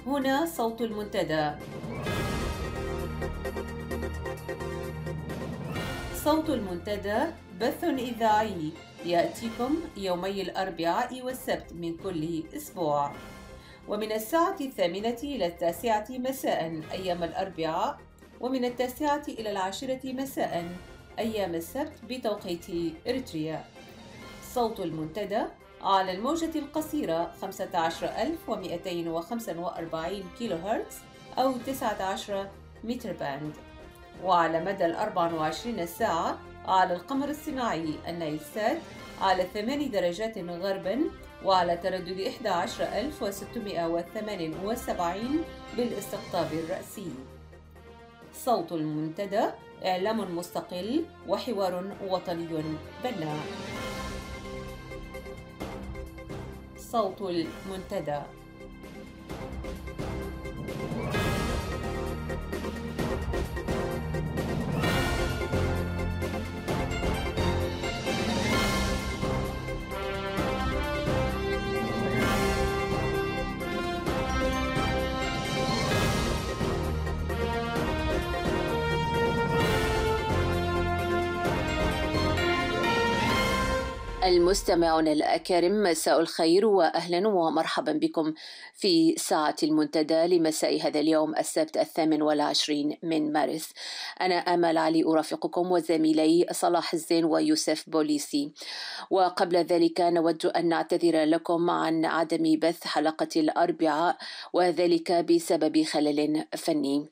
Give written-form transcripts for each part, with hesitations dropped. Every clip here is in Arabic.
هنا صوت المنتدى. صوت المنتدى بث إذاعي يأتيكم يومي الأربعاء والسبت من كل أسبوع، ومن الساعة 8 إلى 9 مساء أيام الأربعاء، ومن 9 إلى 10 مساء أيام السبت بتوقيت إريتريا. صوت المنتدى على الموجة القصيرة 15245 كيلو هرتز أو 19 متر باند، وعلى مدى 24 ساعة على القمر الصناعي النايلسات على 8 درجات غربا، وعلى تردد 11678 بالاستقطاب الرأسي. صوت المنتدى إعلام مستقل وحوار وطني بناء. صوت المنتدى. المستمعون الأكارم، مساء الخير وأهلا ومرحبا بكم في ساعة المنتدى لمساء هذا اليوم السبت 28 من مارس. أنا آمال علي أرافقكم وزميلي صلاح الزين ويوسف بوليسي. وقبل ذلك نود أن نعتذر لكم عن عدم بث حلقة الأربعاء، وذلك بسبب خلل فني.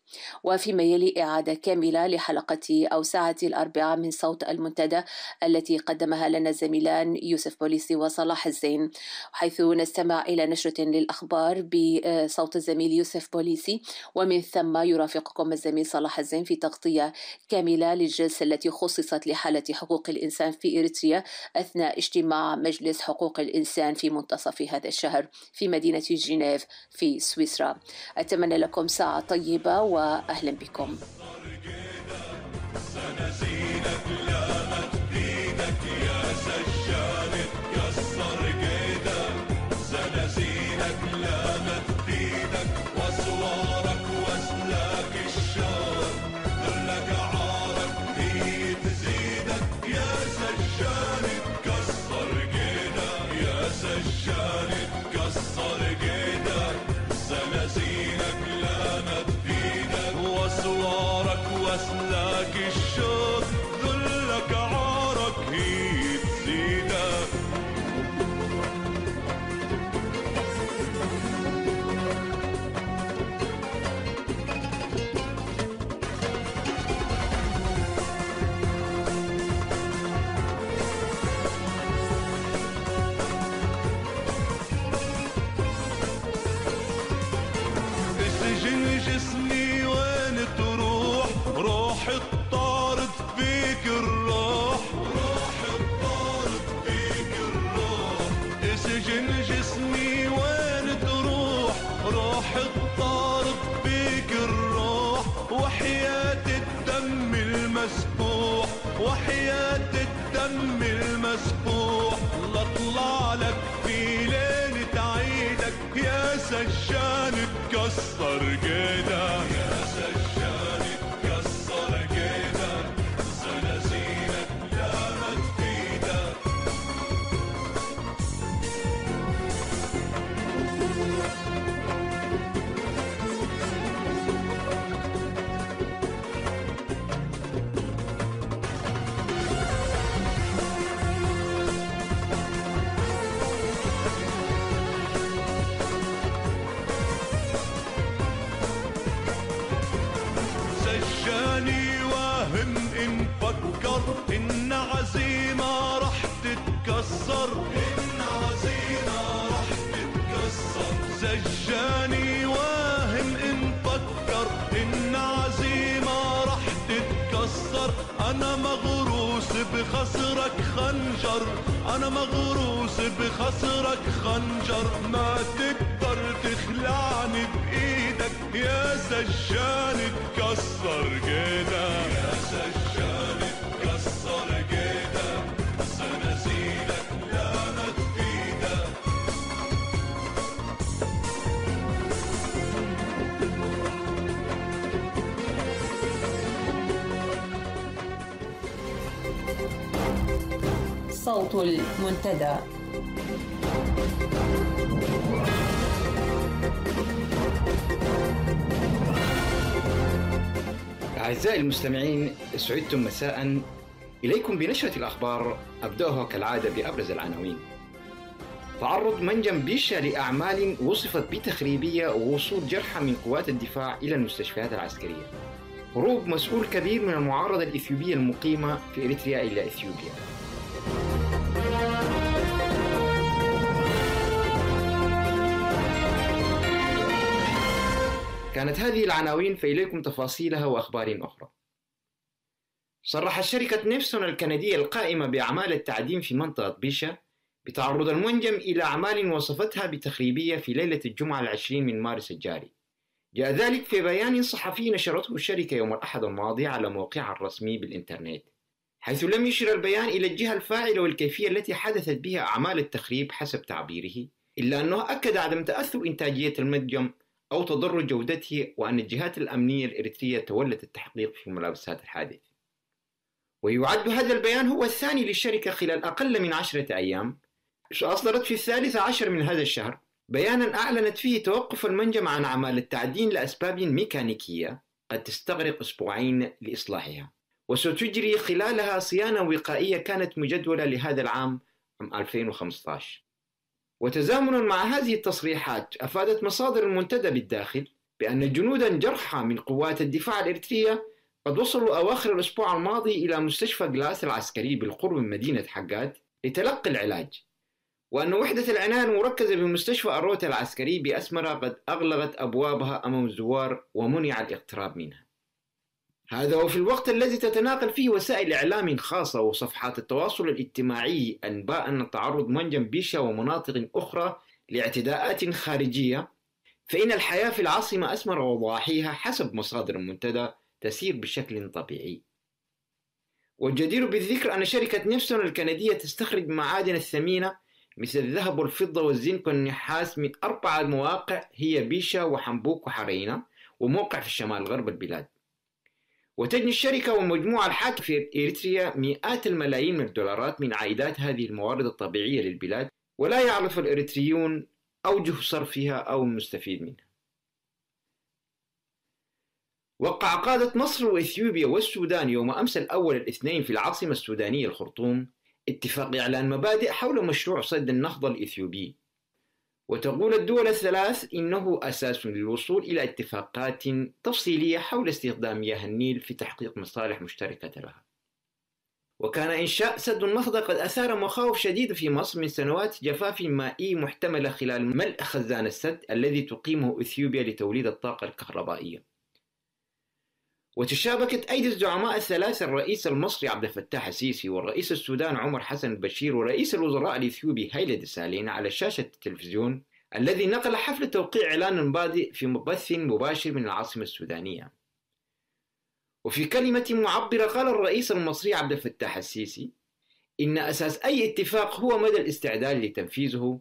وفيما يلي إعادة كاملة لحلقة أو ساعة الأربعاء من صوت المنتدى التي قدمها لنا زميلان يوسف بوليسي وصلاح الزين، حيث نستمع إلى نشرة للأخبار بصوت الزميل يوسف بوليسي، ومن ثم يرافقكم الزميل صلاح الزين في تغطية كاملة للجلسة التي خصصت لحالة حقوق الإنسان في إريتريا أثناء اجتماع مجلس حقوق الإنسان في منتصف هذا الشهر في مدينة جنيف في سويسرا. أتمنى لكم ساعة طيبة وأهلا بكم. واسلاك الشوق ذلك عارك هي تزيدك. السجن جسمي وين تروح؟ روح الطارد فيك الروح، روح الطارد فيك الروح. سجن جسمي وين تروح؟ روح الطارد فيك الروح. وحياة الدم المسفوح، وحياة الدم المسفوح، لاطلع لك في ليلة عيدك يا سجان تكسر جيدك، يا سجان تكسر جيدك. زنازينك لامت فيدك. سجاني واهم إن فكر إن عزيمة رح تتكسر، إن عزيمة رح تتكسر. سجاني واهم إن فكر إن عزيمة رح تتكسر. أنا مغروس بخصرك خنجر، أنا مغروس بخصرك خنجر. ما تقدر تخلعني بإيدك يا سجان تكسر جيدك، يا سجان تكسر جيدك. زنازينك لامت فيدك. صوت المنتدى. أعزائي المستمعين، سعدتم مساء. إليكم بنشرة الأخبار أبدأها كالعادة بأبرز العناوين. تعرض منجم بيشا لأعمال وصفت بتخريبية ووصول جرحى من قوات الدفاع إلى المستشفيات العسكرية. هروب مسؤول كبير من المعارضة الإثيوبية المقيمة في إريتريا إلى إثيوبيا. كانت هذه العناوين، فإليكم تفاصيلها وأخبار أخرى. صرحت شركة نيفسون الكندية القائمة بأعمال التعدين في منطقة بيشا بتعرض المنجم إلى أعمال وصفتها بتخريبية في ليلة الجمعة 20 من مارس الجاري. جاء ذلك في بيان صحفي نشرته الشركة يوم الأحد الماضي على موقعها الرسمي بالإنترنت، حيث لم يشر البيان إلى الجهة الفاعلة والكيفية التي حدثت بها أعمال التخريب حسب تعبيره، إلا أنه أكد عدم تأثر إنتاجية المنجم أو تضرر جودته، وأن الجهات الأمنية الإريترية تولت التحقيق في ملابسات الحادث. ويعد هذا البيان هو الثاني للشركة خلال أقل من 10 أيام. أصدرت في 13 من هذا الشهر بيانا أعلنت فيه توقف المنجم عن أعمال التعدين لأسباب ميكانيكية قد تستغرق أسبوعين لإصلاحها، وستجري خلالها صيانة وقائية كانت مجدولة لهذا العام 2015. وتزامنا مع هذه التصريحات، أفادت مصادر المنتدى بالداخل بأن جنودا جرحى من قوات الدفاع الإريترية قد وصلوا أواخر الأسبوع الماضي إلى مستشفى جلاس العسكري بالقرب من مدينة حقات لتلقي العلاج، وأن وحدة العناية المركزة بمستشفى الروتا العسكري بأسمرة قد أغلقت أبوابها أمام الزوار ومنع الاقتراب منها. هذا وفي الوقت الذي تتناقل فيه وسائل إعلام خاصة وصفحات التواصل الاجتماعي أنباء أن تعرض منجم بيشا ومناطق أخرى لاعتداءات خارجية، فإن الحياة في العاصمة أسمرة وضواحيها حسب مصادر المنتدى تسير بشكل طبيعي. والجدير بالذكر أن شركة نيفسون الكندية تستخرج معادن الثمينة مثل الذهب والفضة والزنك والنحاس من 4 مواقع هي بيشا وحنبوك وحرينا، وموقع في الشمال غرب البلاد. وتجني الشركة والمجموعة الحاكمة في إريتريا مئات الملايين من الدولارات من عائدات هذه الموارد الطبيعية للبلاد، ولا يعرف الإريتريون أوجه صرفها أو المستفيد منها. وقع قادة مصر وإثيوبيا والسودان يوم أمس الأول الاثنين في العاصمة السودانية الخرطوم اتفاق إعلان مبادئ حول مشروع سد النهضة الإثيوبي. وتقول الدول الثلاث إنه أساس للوصول إلى اتفاقات تفصيلية حول استخدام مياه النيل في تحقيق مصالح مشتركة لها. وكان إنشاء سد النهضة قد أثار مخاوف شديدة في مصر من سنوات جفاف مائي محتملة خلال ملء خزان السد الذي تقيمه إثيوبيا لتوليد الطاقة الكهربائية. وتشابكت أيدي الزعماء الثلاثة، الرئيس المصري عبد الفتاح السيسي، والرئيس السودان عمر حسن البشير، ورئيس الوزراء الإثيوبي هايلي ديسالين على شاشة التلفزيون الذي نقل حفل توقيع إعلان المبادئ في بث مباشر من العاصمة السودانية. وفي كلمة معبرة قال الرئيس المصري عبد الفتاح السيسي إن أساس أي اتفاق هو مدى الاستعداد لتنفيذه،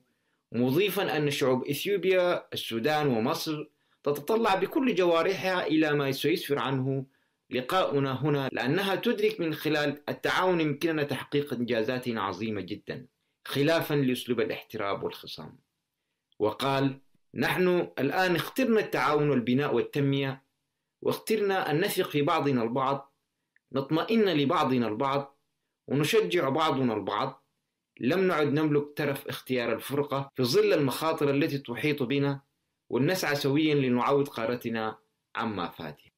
مضيفا أن شعوب إثيوبيا، السودان ومصر تتطلع بكل جوارحها إلى ما سيسفر عنه لقاؤنا هنا، لأنها تدرك من خلال التعاون يمكننا تحقيق إنجازات عظيمة جدا خلافا لأسلوب الاحتراب والخصام. وقال: نحن الآن اخترنا التعاون والبناء والتنمية، واخترنا أن نثق في بعضنا البعض، نطمئن لبعضنا البعض، ونشجع بعضنا البعض. لم نعد نملك ترف اختيار الفرقة في ظل المخاطر التي تحيط بنا، ونسعى سويا لنعوض قارتنا عما فاتها.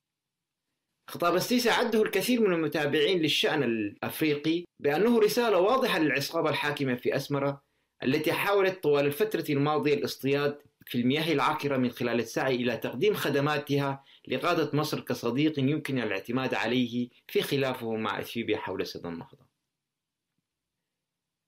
خطاب السيسي عده الكثير من المتابعين للشأن الأفريقي بأنه رسالة واضحة للعصابة الحاكمة في أسمرة التي حاولت طوال الفترة الماضية الاصطياد في المياه العاكرة من خلال السعي إلى تقديم خدماتها لقادة مصر كصديق يمكن الاعتماد عليه في خلافه مع إثيوبيا حول سد النهضة.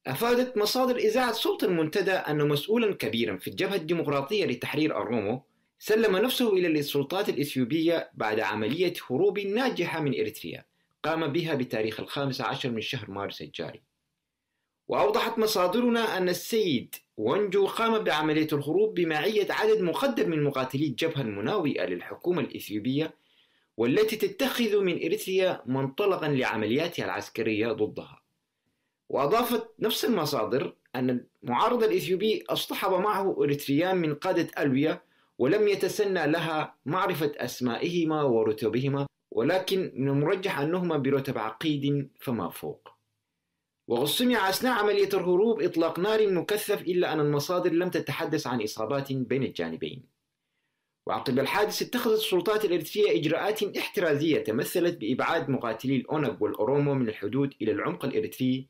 أفادت مصادر إذاعة صوت المنتدى أن مسؤولا كبيرا في الجبهة الديمقراطية لتحرير أرومو سلم نفسه إلى السلطات الإثيوبية بعد عملية هروب ناجحة من إريتريا قام بها بتاريخ 15 من شهر مارس الجاري. وأوضحت مصادرنا أن السيد وانجو قام بعملية الهروب بمعية عدد مقدر من مقاتلي الجبهة المناوئة للحكومة الإثيوبية، والتي تتخذ من إريتريا منطلقا لعملياتها العسكرية ضدها. وأضافت نفس المصادر أن المعارض الإثيوبي اصطحب معه إريتريان من قادة ألوية ولم يتسنى لها معرفة أسمائهما ورتبهما، ولكن من المرجح أنهما برتب عقيد فما فوق. وقد سمع أثناء عملية الهروب إطلاق نار مكثف، إلا أن المصادر لم تتحدث عن إصابات بين الجانبين. وعقب الحادث اتخذت السلطات الإريترية إجراءات احترازية تمثلت بإبعاد مقاتلي الأونغ والأورومو من الحدود إلى العمق الإريتري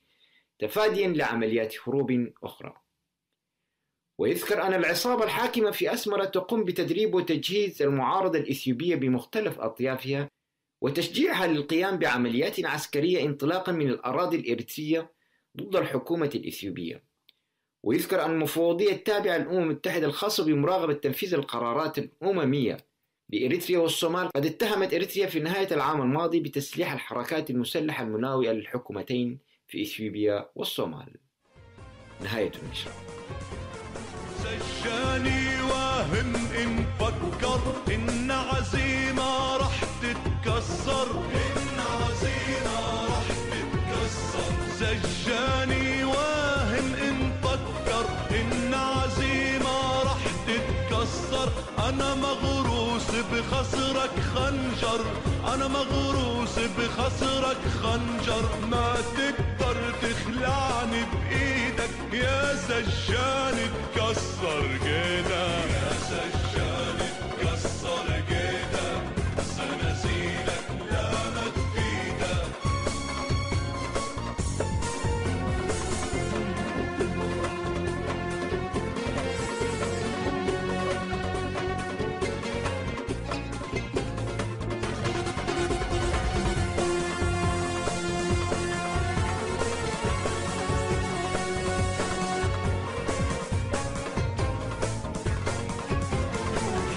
تفاديا لعمليات هروب أخرى. ويذكر أن العصابة الحاكمة في أسمرة تقوم بتدريب وتجهيز المعارضة الإثيوبية بمختلف أطيافها وتشجيعها للقيام بعمليات عسكرية انطلاقا من الأراضي الإريترية ضد الحكومة الإثيوبية. ويذكر أن المفوضية التابعة للأمم المتحدة الخاصة بمراقبة تنفيذ القرارات الأممية لإريتريا والصومال قد اتهمت إريتريا في نهاية العام الماضي بتسليح الحركات المسلحة المناوئة للحكومتين في إثيوبيا والصومال. نهاية النشرة. سجاني واهم إن فكر إن عزيمة رح تتكسر، إن عزيمة رح تتكسر. سجاني واهم إن فكر إن عزيمة رح تتكسر. أنا مغروس بخصرك خنجر، أنا مغروس بخصرك خنجر. ما تقدر تخلعني بإيدك يا سجان تكسر جيدك، يا سجان تكسر جيدك. سنزيلك لا ما تفيدك.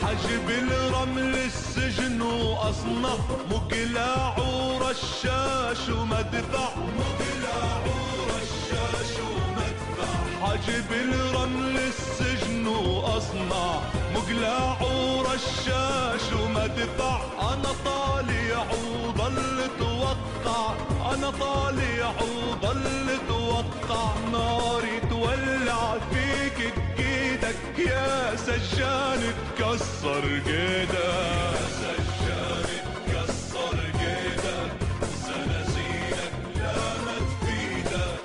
حجب الرمل السجن وأصنع، مقلاع ورشاش ومدفع، مقلاع ورشاش ومدفع. حجب الرمل السجن وأصنع، مقلاع ورشاش ومدفع. أنا طالع وضل توقع، أنا طالع وضل توقع. ناري تولع فيك بإيدك يا سجان تكسر جيدك، يا سجان تكسر جيدك. سنزيلك لا ما تفيدك.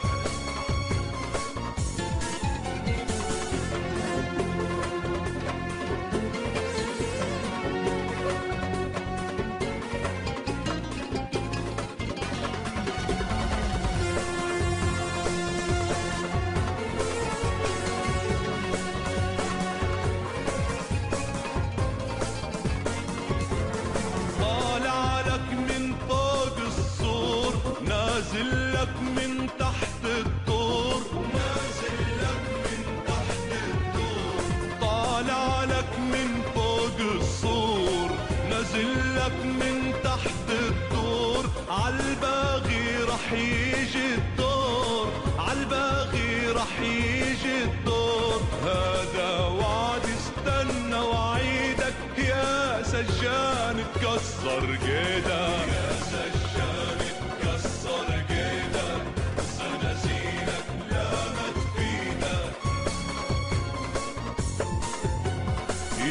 نازل لك من تحت الدور، نازل لك من تحت الدور. طالع لك من فوق السور، نازل لك من تحت الدور. عالباغي رح يجي الدور، عالباغي رح يجي الدور. هذا وعد استنى وعيدك يا سجان تكسر جيدك، يا سجان تكسر جيدك. سنزيلك لا ما تفيدك.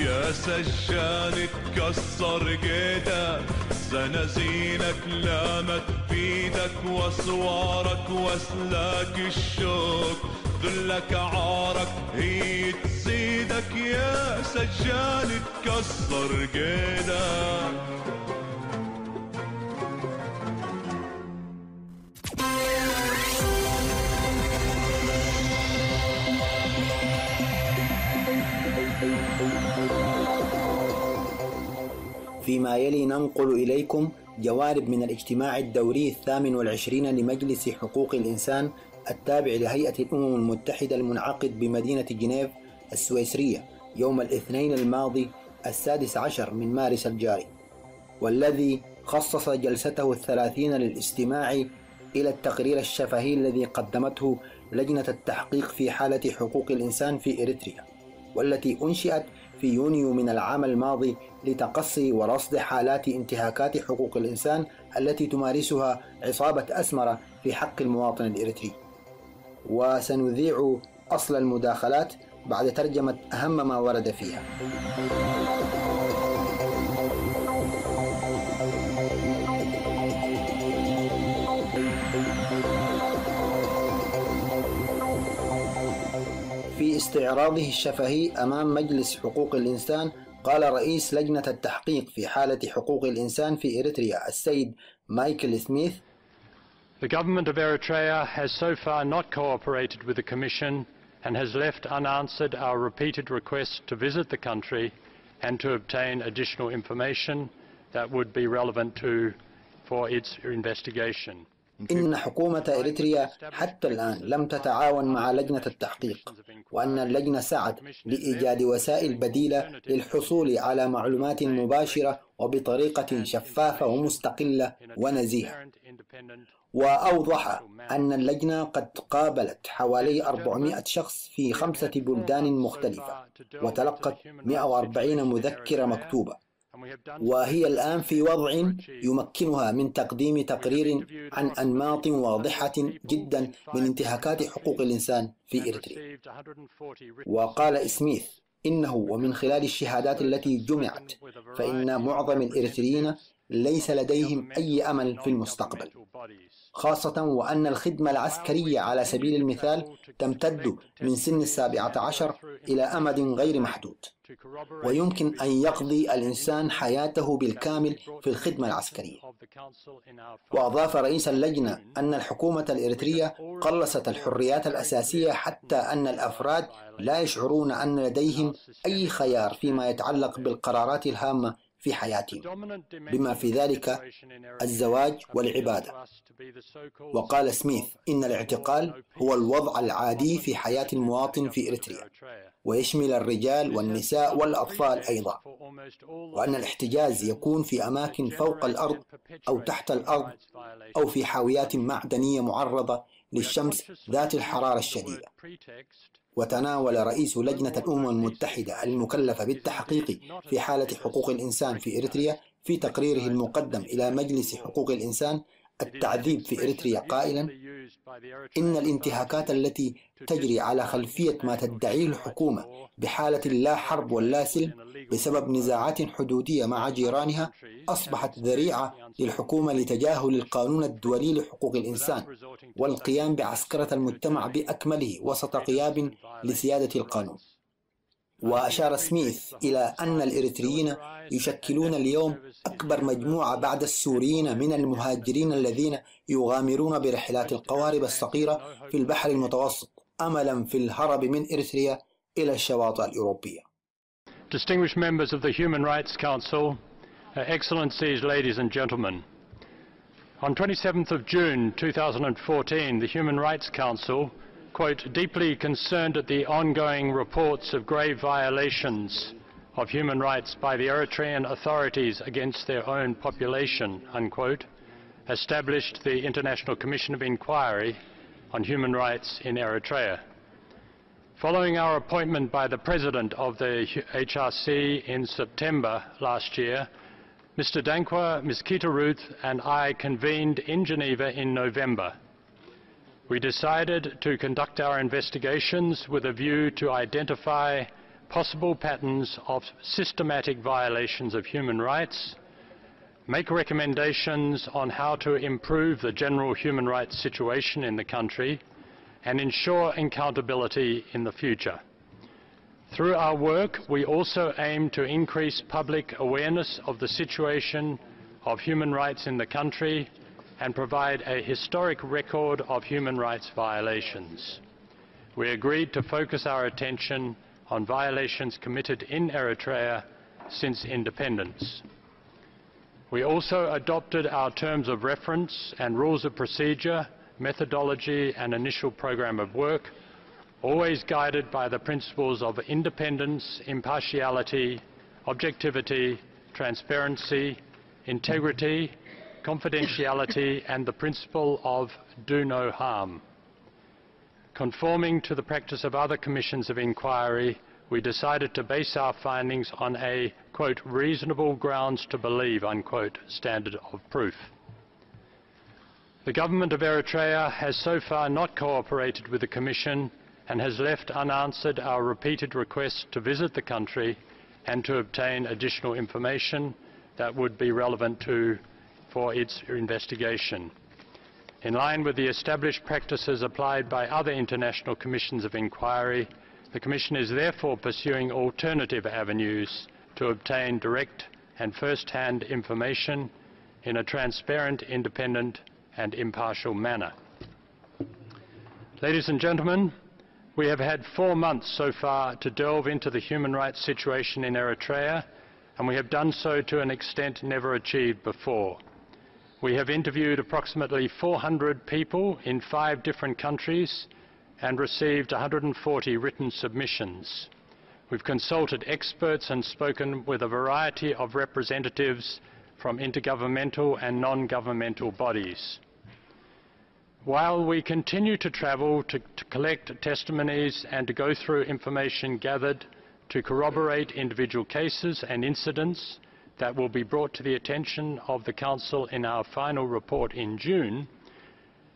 يا سجان تكسر جيدك. سنزينك لا ما تفيدك. واسوارك واسلاك الشوك، ذلك عارك هي تزيدك يا سجان تكسر جيدك. فيما يلي ننقل إليكم جوانب من الاجتماع الدوري 28 لمجلس حقوق الإنسان التابع لهيئة الأمم المتحدة المنعقد بمدينة جنيف السويسرية يوم الاثنين الماضي 16 من مارس الجاري، والذي خصص جلسته 30 للاستماع إلى التقرير الشفهي الذي قدمته لجنة التحقيق في حالة حقوق الإنسان في إريتريا، والتي أنشئت في يونيو من العام الماضي لتقصي ورصد حالات انتهاكات حقوق الإنسان التي تمارسها عصابة أسمرة في حق المواطن الإريتري. وسنذيع أصل المداخلات بعد ترجمة أهم ما ورد فيها. في استعراضه الشفهي أمام مجلس حقوق الإنسان، قال رئيس لجنة التحقيق في حالة حقوق الإنسان في إريتريا السيد مايكل سميث: The government of Eritrea has so far not cooperated with the Commission and has left unanswered our repeated requests to visit the country and to obtain additional information that would be relevant for its investigation. إن حكومة إريتريا حتى الآن لم تتعاون مع لجنة التحقيق، وأن اللجنة سعت لإيجاد وسائل بديلة للحصول على معلومات مباشرة وبطريقة شفافة ومستقلة ونزيهة. وأوضح أن اللجنة قد قابلت حوالي 400 شخص في 5 بلدان مختلفة وتلقت 140 مذكرة مكتوبة، وهي الآن في وضع يمكنها من تقديم تقرير عن أنماط واضحة جدا من انتهاكات حقوق الإنسان في إريتريا. وقال سميث إنه ومن خلال الشهادات التي جمعت فإن معظم الإريتريين ليس لديهم أي أمل في المستقبل، خاصة وأن الخدمة العسكرية على سبيل المثال تمتد من سن 17 إلى أمد غير محدود، ويمكن أن يقضي الإنسان حياته بالكامل في الخدمة العسكرية. وأضاف رئيس اللجنة أن الحكومة الإريترية قلصت الحريات الأساسية حتى أن الأفراد لا يشعرون أن لديهم أي خيار فيما يتعلق بالقرارات الهامة في حياتهم، بما في ذلك الزواج والعبادة. وقال سميث إن الاعتقال هو الوضع العادي في حياة المواطن في إريتريا، ويشمل الرجال والنساء والأطفال أيضا، وأن الاحتجاز يكون في أماكن فوق الأرض أو تحت الأرض أو في حاويات معدنية معرضة للشمس ذات الحرارة الشديدة. وتناول رئيس لجنة الأمم المتحدة المكلفة بالتحقيق في حالة حقوق الإنسان في إريتريا في تقريره المقدم إلى مجلس حقوق الإنسان التعذيب في إريتريا، قائلا إن الانتهاكات التي تجري على خلفية ما تدعيه الحكومة بحالة لا حرب ولا سلم بسبب نزاعات حدودية مع جيرانها أصبحت ذريعة للحكومة لتجاهل القانون الدولي لحقوق الإنسان والقيام بعسكرة المجتمع بأكمله وسط غياب لسيادة القانون. وأشار سميث إلى أن الإريتريين يشكلون اليوم أكبر مجموعة بعد السوريين من المهاجرين الذين يغامرون برحلات القوارب الصغيرة في البحر المتوسط أملا في الهرب من إريتريا إلى الشواطئ الأوروبية. Distinguished members of the Human Rights Council, Excellencies, ladies and gentlemen. On 27th of June 2014, the Human Rights Council, quote, deeply concerned at the ongoing reports of grave violations of human rights by the Eritrean authorities against their own population, unquote, established the International Commission of Inquiry on Human Rights in Eritrea. Following our appointment by the President of the HRC in September last year, Mr. Dankwa, Ms. Kita Ruth and I convened in Geneva in November. We decided to conduct our investigations with a view to identify possible patterns of systematic violations of human rights, make recommendations on how to improve the general human rights situation in the country, and ensure accountability in the future. Through our work, we also aim to increase public awareness of the situation of human rights in the country and provide a historic record of human rights violations. We agreed to focus our attention on violations committed in Eritrea since independence. We also adopted our terms of reference and rules of procedure, methodology and initial program of work, always guided by the principles of independence, impartiality, objectivity, transparency, integrity, confidentiality and the principle of do no harm. Conforming to the practice of other commissions of inquiry, we decided to base our findings on a, quote, reasonable grounds to believe, unquote, standard of proof. The government of Eritrea has so far not cooperated with the Commission and has left unanswered our repeated requests to visit the country and to obtain additional information that would be relevant for its investigation. In line with the established practices applied by other international commissions of inquiry, the Commission is therefore pursuing alternative avenues to obtain direct and first-hand information in a transparent, independent and impartial manner. Ladies and gentlemen, we have had 4 months so far to delve into the human rights situation in Eritrea, and we have done so to an extent never achieved before. We have interviewed approximately 400 people in 5 different countries and received 140 written submissions. We've consulted experts and spoken with a variety of representatives from intergovernmental and non-governmental bodies. While we continue to travel to collect testimonies and to go through information gathered to corroborate individual cases and incidents that will be brought to the attention of the Council in our final report in June,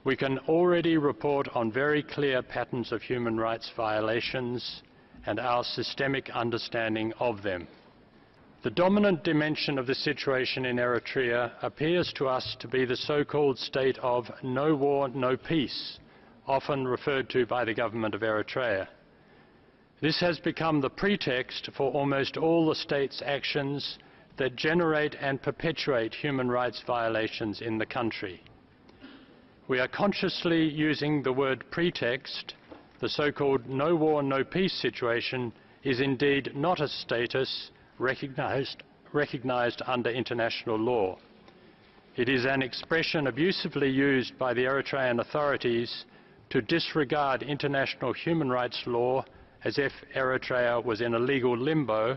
we can already report on very clear patterns of human rights violations and our systemic understanding of them. The dominant dimension of the situation in Eritrea appears to us to be the so-called state of no war, no peace, often referred to by the government of Eritrea. This has become the pretext for almost all the state's actions that generate and perpetuate human rights violations in the country. We are consciously using the word pretext. The so-called no war, no peace situation is indeed not a status recognized under international law. It is an expression abusively used by the Eritrean authorities to disregard international human rights law as if Eritrea was in a legal limbo,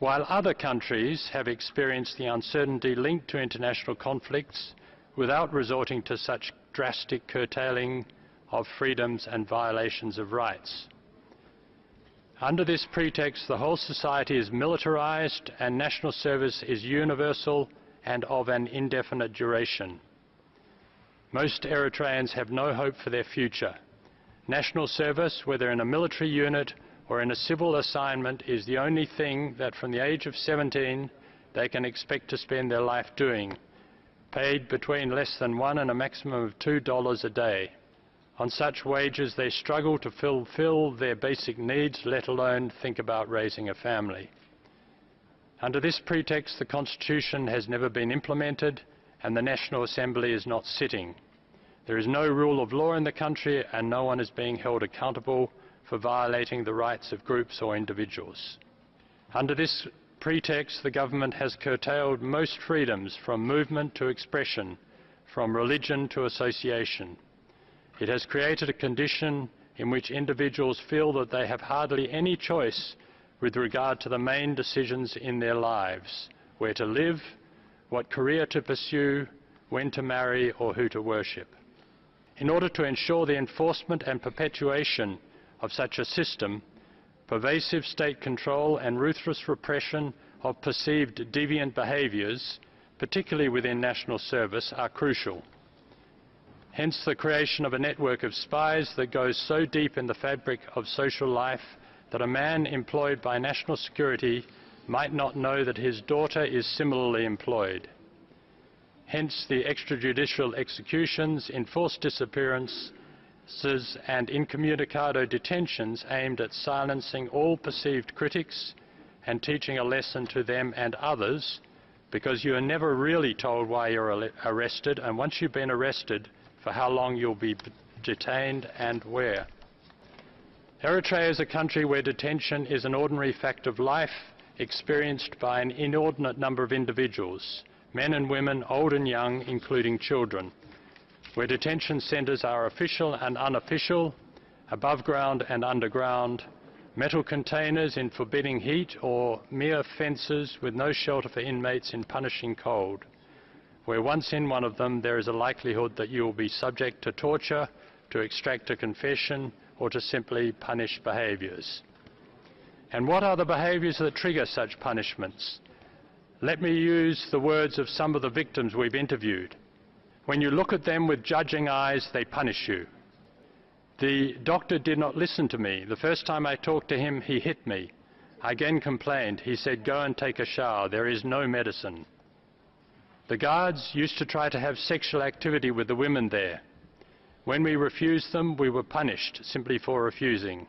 while other countries have experienced the uncertainty linked to international conflicts without resorting to such drastic curtailing of freedoms and violations of rights. Under this pretext, the whole society is militarized and national service is universal and of an indefinite duration. Most Eritreans have no hope for their future. National service, whether in a military unit or in a civil assignment, is the only thing that from the age of 17 they can expect to spend their life doing, paid between less than $1 and a maximum of $2 a day. On such wages, they struggle to fulfill their basic needs, let alone think about raising a family. Under this pretext, the Constitution has never been implemented and the National Assembly is not sitting. There is no rule of law in the country and no one is being held accountable for violating the rights of groups or individuals. Under this pretext, the government has curtailed most freedoms from movement to expression, from religion to association. It has created a condition in which individuals feel that they have hardly any choice with regard to the main decisions in their lives: where to live, what career to pursue, when to marry, or who to worship. In order to ensure the enforcement and perpetuation of such a system, pervasive state control and ruthless repression of perceived deviant behaviours, particularly within national service, are crucial. Hence the creation of a network of spies that goes so deep in the fabric of social life that a man employed by national security might not know that his daughter is similarly employed. Hence the extrajudicial executions, enforced disappearances and incommunicado detentions aimed at silencing all perceived critics and teaching a lesson to them and others, because you are never really told why you're arrested, and once you've been arrested, for how long you'll be detained and where. Eritrea is a country where detention is an ordinary fact of life, experienced by an inordinate number of individuals, men and women, old and young, including children, where detention centres are official and unofficial, above ground and underground, metal containers in forbidding heat, or mere fences with no shelter for inmates in punishing cold, where once in one of them there is a likelihood that you will be subject to torture, to extract a confession, or to simply punish behaviours. And what are the behaviours that trigger such punishments? Let me use the words of some of the victims we've interviewed. When you look at them with judging eyes, they punish you. The doctor did not listen to me. The first time I talked to him, he hit me. I again complained. He said, "Go and take a shower. There is no medicine." The guards used to try to have sexual activity with the women there. When we refused them, we were punished simply for refusing.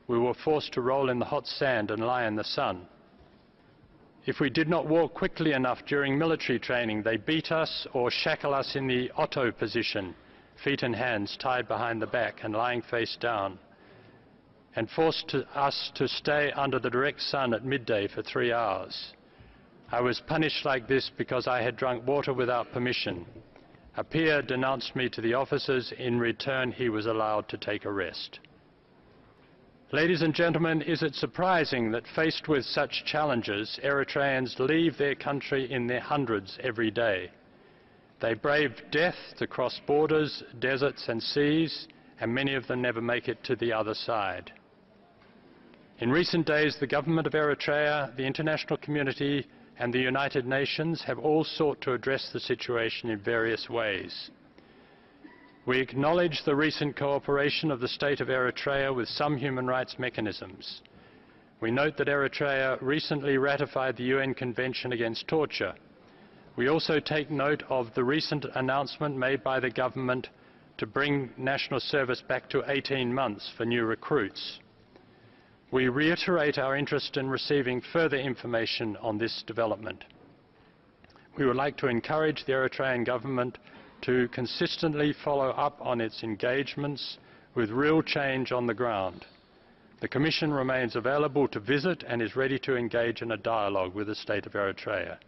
We were forced to roll in the hot sand and lie in the sun. If we did not walk quickly enough during military training, they beat us or shackle us in the Otto position, feet and hands tied behind the back and lying face down, and forced us to stay under the direct sun at midday for 3 hours. I was punished like this because I had drunk water without permission. A peer denounced me to the officers. In return, he was allowed to take a rest. Ladies and gentlemen, is it surprising that faced with such challenges, Eritreans leave their country in their hundreds every day? They brave death to cross borders, deserts and seas, and many of them never make it to the other side. In recent days, the government of Eritrea, the international community, and the United Nations have all sought to address the situation in various ways. We acknowledge the recent cooperation of the state of Eritrea with some human rights mechanisms. We note that Eritrea recently ratified the UN Convention Against Torture. We also take note of the recent announcement made by the government to bring national service back to 18 months for new recruits. We reiterate our interest in receiving further information on this development. We would like to encourage the Eritrean government to consistently follow up on its engagements with real change on the ground. The Commission remains available to visit and is ready to engage in a dialogue with the state of Eritrea.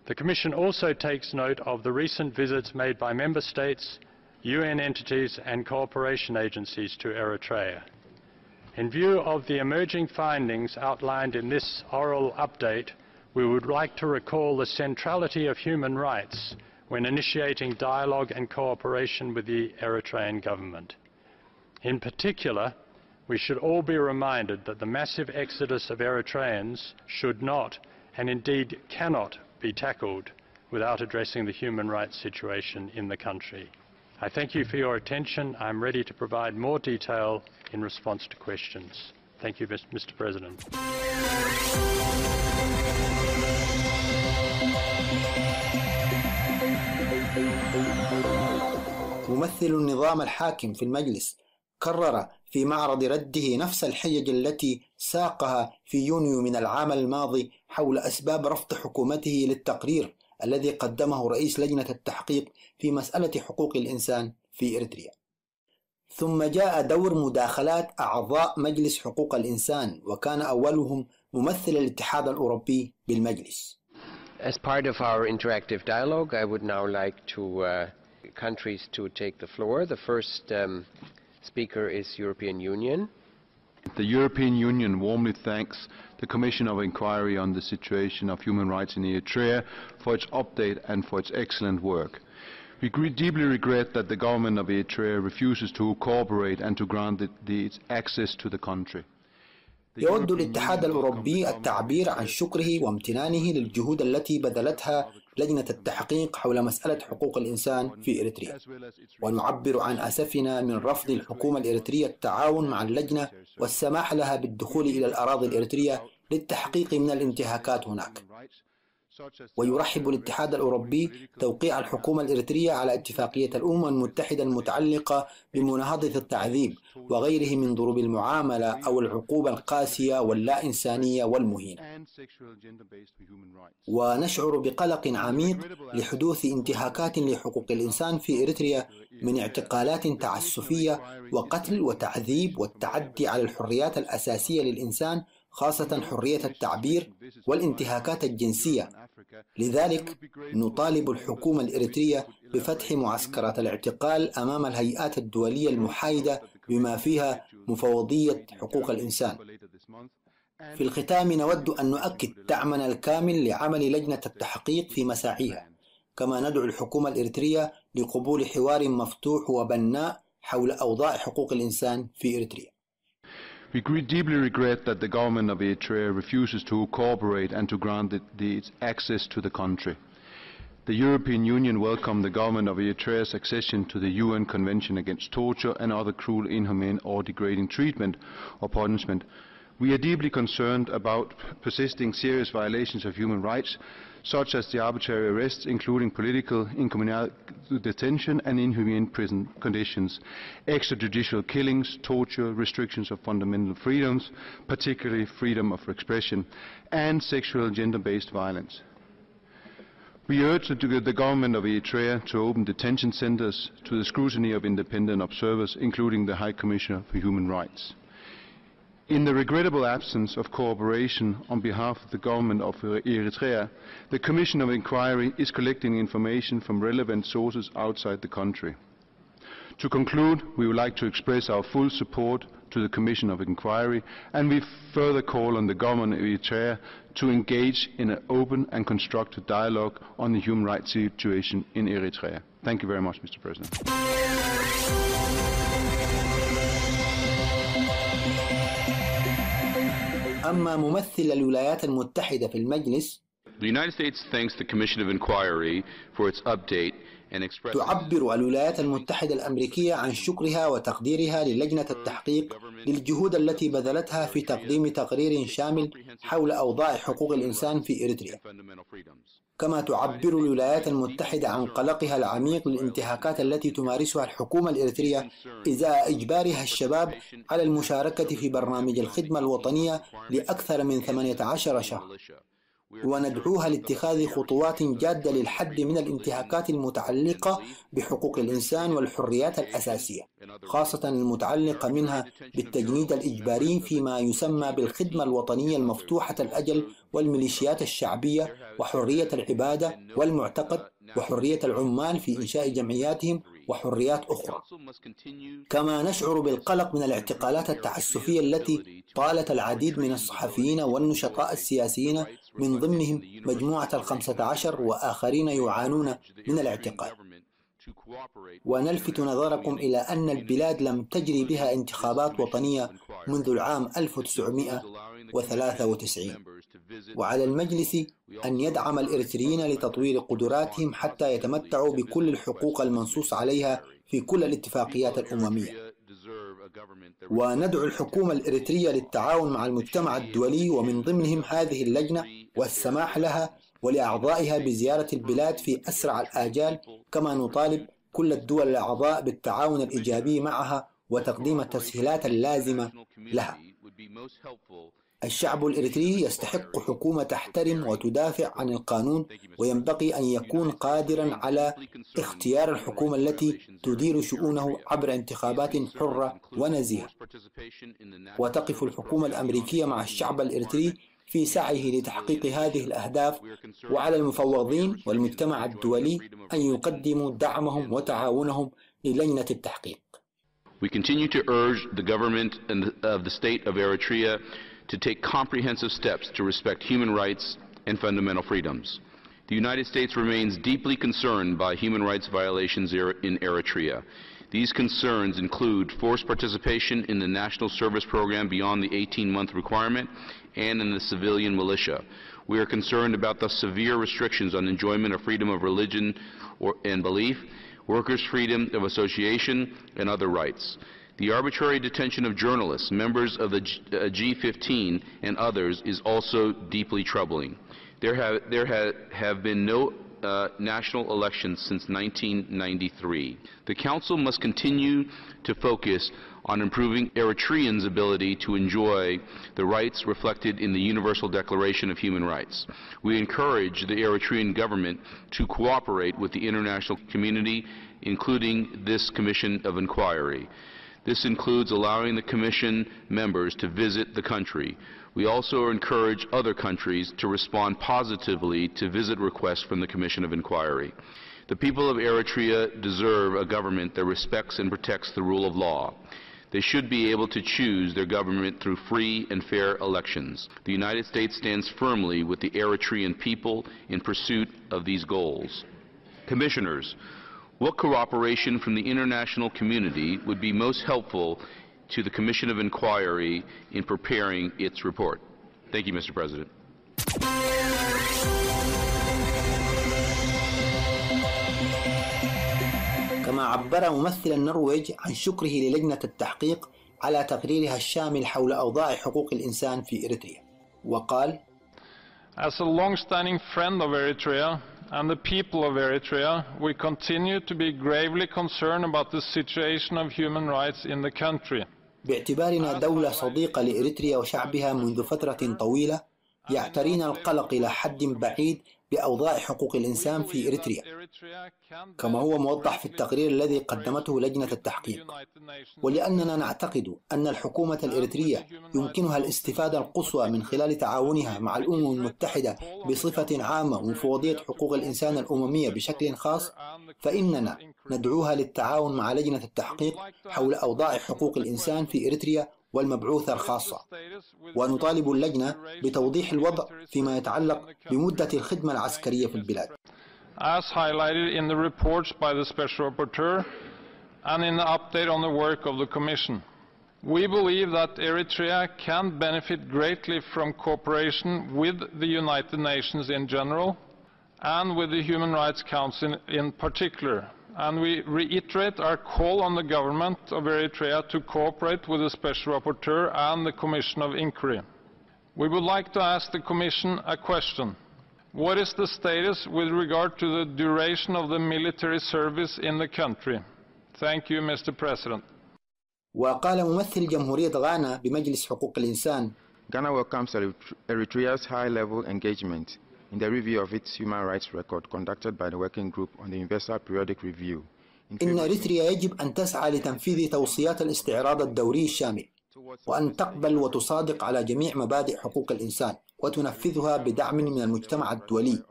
The Commission also takes note of the recent visits made by Member States, UN entities and cooperation agencies to Eritrea. In view of the emerging findings outlined in this oral update, we would like to recall the centrality of human rights when initiating dialogue and cooperation with the Eritrean government. In particular, we should all be reminded that the massive exodus of Eritreans should not, and indeed cannot, be tackled without addressing the human rights situation in the country. I thank you for your attention. I'm ready to provide more detail in response to questions. Thank you, Mr. President. ممثل النظام الحاكم في المجلس كرر في معرض رده نفس الحجج التي ساقها في يونيو من العام الماضي حول أسباب رفض حكومته للتقرير الذي قدمه رئيس لجنة التحقيق في مسألة حقوق الإنسان في إريتريا. ثم جاء دور مداخلات أعضاء مجلس حقوق الإنسان، وكان أولهم ممثل الاتحاد الأوروبي بالمجلس. As part of our interactive dialogue, I would now like to countries to take the floor. The first speaker is European Union. The European Union warmly thanks the Commission of Inquiry on the situation of human rights in Eritrea for its update and for its excellent work. We deeply regret that the government of Eritrea refuses to cooperate and to grant its access to the country. يود الاتحاد الأوروبي التعبير عن شكره وامتنانه للجهود التي بذلتها لجنة التحقيق حول مسألة حقوق الإنسان في إريتريا، ونعبر عن أسفنا من رفض الحكومة الإريترية التعاون مع اللجنة والسماح لها بالدخول إلى الأراضي الإريترية للتحقيق من الانتهاكات هناك. ويرحب الاتحاد الأوروبي توقيع الحكومة الإريترية على اتفاقية الأمم المتحدة المتعلقة بمناهضة التعذيب وغيره من ضروب المعاملة أو العقوبة القاسية واللا إنسانية والمهينة. ونشعر بقلق عميق لحدوث انتهاكات لحقوق الإنسان في إريتريا من اعتقالات تعسفية وقتل وتعذيب والتعدي على الحريات الأساسية للإنسان، خاصة حرية التعبير والانتهاكات الجنسية. لذلك نطالب الحكومة الإريترية بفتح معسكرات الاعتقال أمام الهيئات الدولية المحايدة بما فيها مفوضية حقوق الإنسان. في الختام نود أن نؤكد دعمنا الكامل لعمل لجنة التحقيق في مساعيها، كما ندعو الحكومة الإريترية لقبول حوار مفتوح وبناء حول أوضاع حقوق الإنسان في إريتريا. We deeply regret that the government of Eritrea refuses to cooperate and to grant its access to the country. The European Union welcomed the government of Eritrea's accession to the UN Convention Against Torture and other cruel, inhumane or degrading treatment or punishment. We are deeply concerned about persisting serious violations of human rights, such as the arbitrary arrests, including political incommunal detention and inhumane prison conditions, extrajudicial killings, torture, restrictions of fundamental freedoms, particularly freedom of expression, and sexual and gender-based violence. We urge the government of Eritrea to open detention centers to the scrutiny of independent observers, including the High Commissioner for Human Rights. In the regrettable absence of cooperation on behalf of the government of Eritrea, the Commission of Inquiry is collecting information from relevant sources outside the country. To conclude, we would like to express our full support to the Commission of Inquiry, and we further call on the government of Eritrea to engage in an open and constructive dialogue on the human rights situation in Eritrea. Thank you very much, Mr. President. أما ممثل الولايات المتحدة في المجلس، The United States thanks the Commission of Inquiry for its update and expresses تعبر الولايات المتحدة الأمريكية عن شكرها وتقديرها للجنة التحقيق للجهود التي بذلتها في تقديم تقرير شامل حول أوضاع حقوق الإنسان في إريتريا. كما تعبر الولايات المتحدة عن قلقها العميق للانتهاكات التي تمارسها الحكومة الإريترية إزاء إجبارها الشباب على المشاركة في برنامج الخدمة الوطنية لأكثر من 18 شهر، وندعوها لاتخاذ خطوات جادة للحد من الانتهاكات المتعلقة بحقوق الإنسان والحريات الأساسية، خاصة المتعلقة منها بالتجنيد الإجباري فيما يسمى بالخدمة الوطنية المفتوحة الأجل والميليشيات الشعبية وحرية العبادة والمعتقد وحرية العمال في إنشاء جمعياتهم وحريات أخرى. كما نشعر بالقلق من الاعتقالات التعسفية التي طالت العديد من الصحفيين والنشطاء السياسيين من ضمنهم مجموعة 15 وآخرين يعانون من الاعتقال. ونلفت نظركم إلى أن البلاد لم تجري بها انتخابات وطنية منذ العام 1993، وعلى المجلس أن يدعم الإريتريين لتطوير قدراتهم حتى يتمتعوا بكل الحقوق المنصوص عليها في كل الاتفاقيات الأممية. وندعو الحكومة الإريترية للتعاون مع المجتمع الدولي ومن ضمنهم هذه اللجنة والسماح لها ولأعضائها بزيارة البلاد في أسرع الآجال، كما نطالب كل الدول الأعضاء بالتعاون الإيجابي معها وتقديم التسهيلات اللازمة لها. الشعب الإريتري يستحق حكومة تحترم وتدافع عن القانون، وينبغي أن يكون قادرا على اختيار الحكومة التي تدير شؤونه عبر انتخابات حرة ونزيهة. وتقف الحكومة الأمريكية مع الشعب الإريتري في سعيه لتحقيق هذه الأهداف، وعلى المفوضين والمجتمع الدولي أن يقدموا دعمهم وتعاونهم للجنة التحقيق. We continue to urge the government of the state of Eritrea to take comprehensive steps to respect human rights and fundamental freedoms. The United States remains deeply concerned by human rights violations in Eritrea. These concerns include forced participation in the National Service Program beyond the 18-month requirement and in the civilian militia. We are concerned about the severe restrictions on enjoyment of freedom of religion and belief, workers' freedom of association, and other rights. The arbitrary detention of journalists, members of the G15, and others is also deeply troubling. There have been no national elections since 1993. The Council must continue to focus on improving Eritreans' ability to enjoy the rights reflected in the Universal Declaration of Human Rights. We encourage the Eritrean government to cooperate with the international community, including this Commission of Inquiry. This includes allowing the Commission members to visit the country. We also encourage other countries to respond positively to visit requests from the Commission of Inquiry. The people of Eritrea deserve a government that respects and protects the rule of law. They should be able to choose their government through free and fair elections. The United States stands firmly with the Eritrean people in pursuit of these goals. Commissioners, what cooperation from the international community would be most helpful to the Commission of Inquiry in preparing its report? Thank you, Mr. President. كما عبر ممثل النرويج عن شكره للجنة التحقيق على تقريرها الشامل حول أوضاع حقوق الإنسان في إريتريا، وقال: As a long-standing friend of Eritrea and the people of Eritrea, we continue to be gravely concerned about the situation of human rights in the country. باعتبارنا دولة صديقة لإريتريا وشعبها منذ فترة طويلة، يعترينا القلق إلى حد بعيد بأوضاع حقوق الإنسان في إريتريا، كما هو موضح في التقرير الذي قدمته لجنة التحقيق. ولأننا نعتقد أن الحكومة الإريترية يمكنها الاستفادة القصوى من خلال تعاونها مع الأمم المتحدة بصفة عامة ومفوضية حقوق الإنسان الأممية بشكل خاص، فإننا ندعوها للتعاون مع لجنة التحقيق حول أوضاع حقوق الإنسان في إريتريا والمبعوثة الخاصة، ونطالب اللجنة بتوضيح الوضع فيما يتعلق بمدة الخدمة العسكرية في البلاد. As highlighted in the reports by the Special Rapporteur and in the update on the work of the Commission, we believe that Eritrea can benefit greatly from cooperation with the United Nations in general and with the Human Rights Council in particular. And we reiterate our call on the government of Eritrea to cooperate with the Special Rapporteur and the Commission of Inquiry. We would like to ask the Commission a question. What is the status with regard to the duration of the military service in the country? Thank you, Mr. President. وقال ممثل جمهورية غانا بمجلس حقوق الإنسان: Ghana welcomes Eritrea's high-level engagement in the review of its human rights record conducted by the Working Group on the Universal Periodic Review. إن إريتريا يجب أن تسعى لتنفيذ توصيات الاستعراض الدوري الشامل، وأن تقبل وتصادق على جميع مبادئ حقوق الإنسان وتنفذها بدعم من المجتمع الدولي.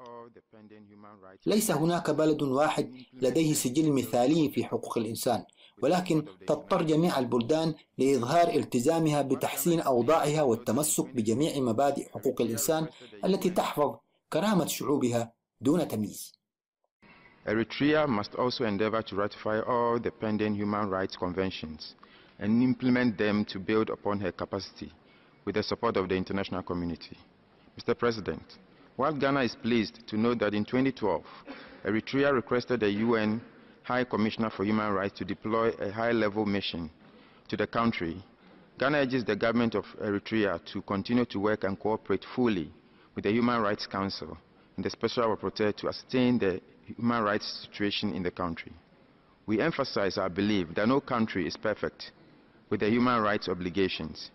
ليس هناك بلد واحد لديه سجل مثالي في حقوق الإنسان، ولكن تضطر جميع البلدان لإظهار التزامها بتحسين أوضاعها والتمسك بجميع مبادئ حقوق الإنسان التي تحفظ كرامة شعوبها دون تمييز. Eritrea must also endeavor to ratify all the pending human rights conventions and implement them to build upon her capacity with the support of the international community. Mr. President, while Ghana is pleased to note that in 2012, Eritrea requested the UN High Commissioner for Human Rights to deploy a high-level mission to the country, Ghana urges the government of Eritrea to continue to work and cooperate fully with the Human Rights Council and the Special Rapporteur to ascertain the human rights situation in the country. We emphasize our belief that no country is perfect with the human rights obligations.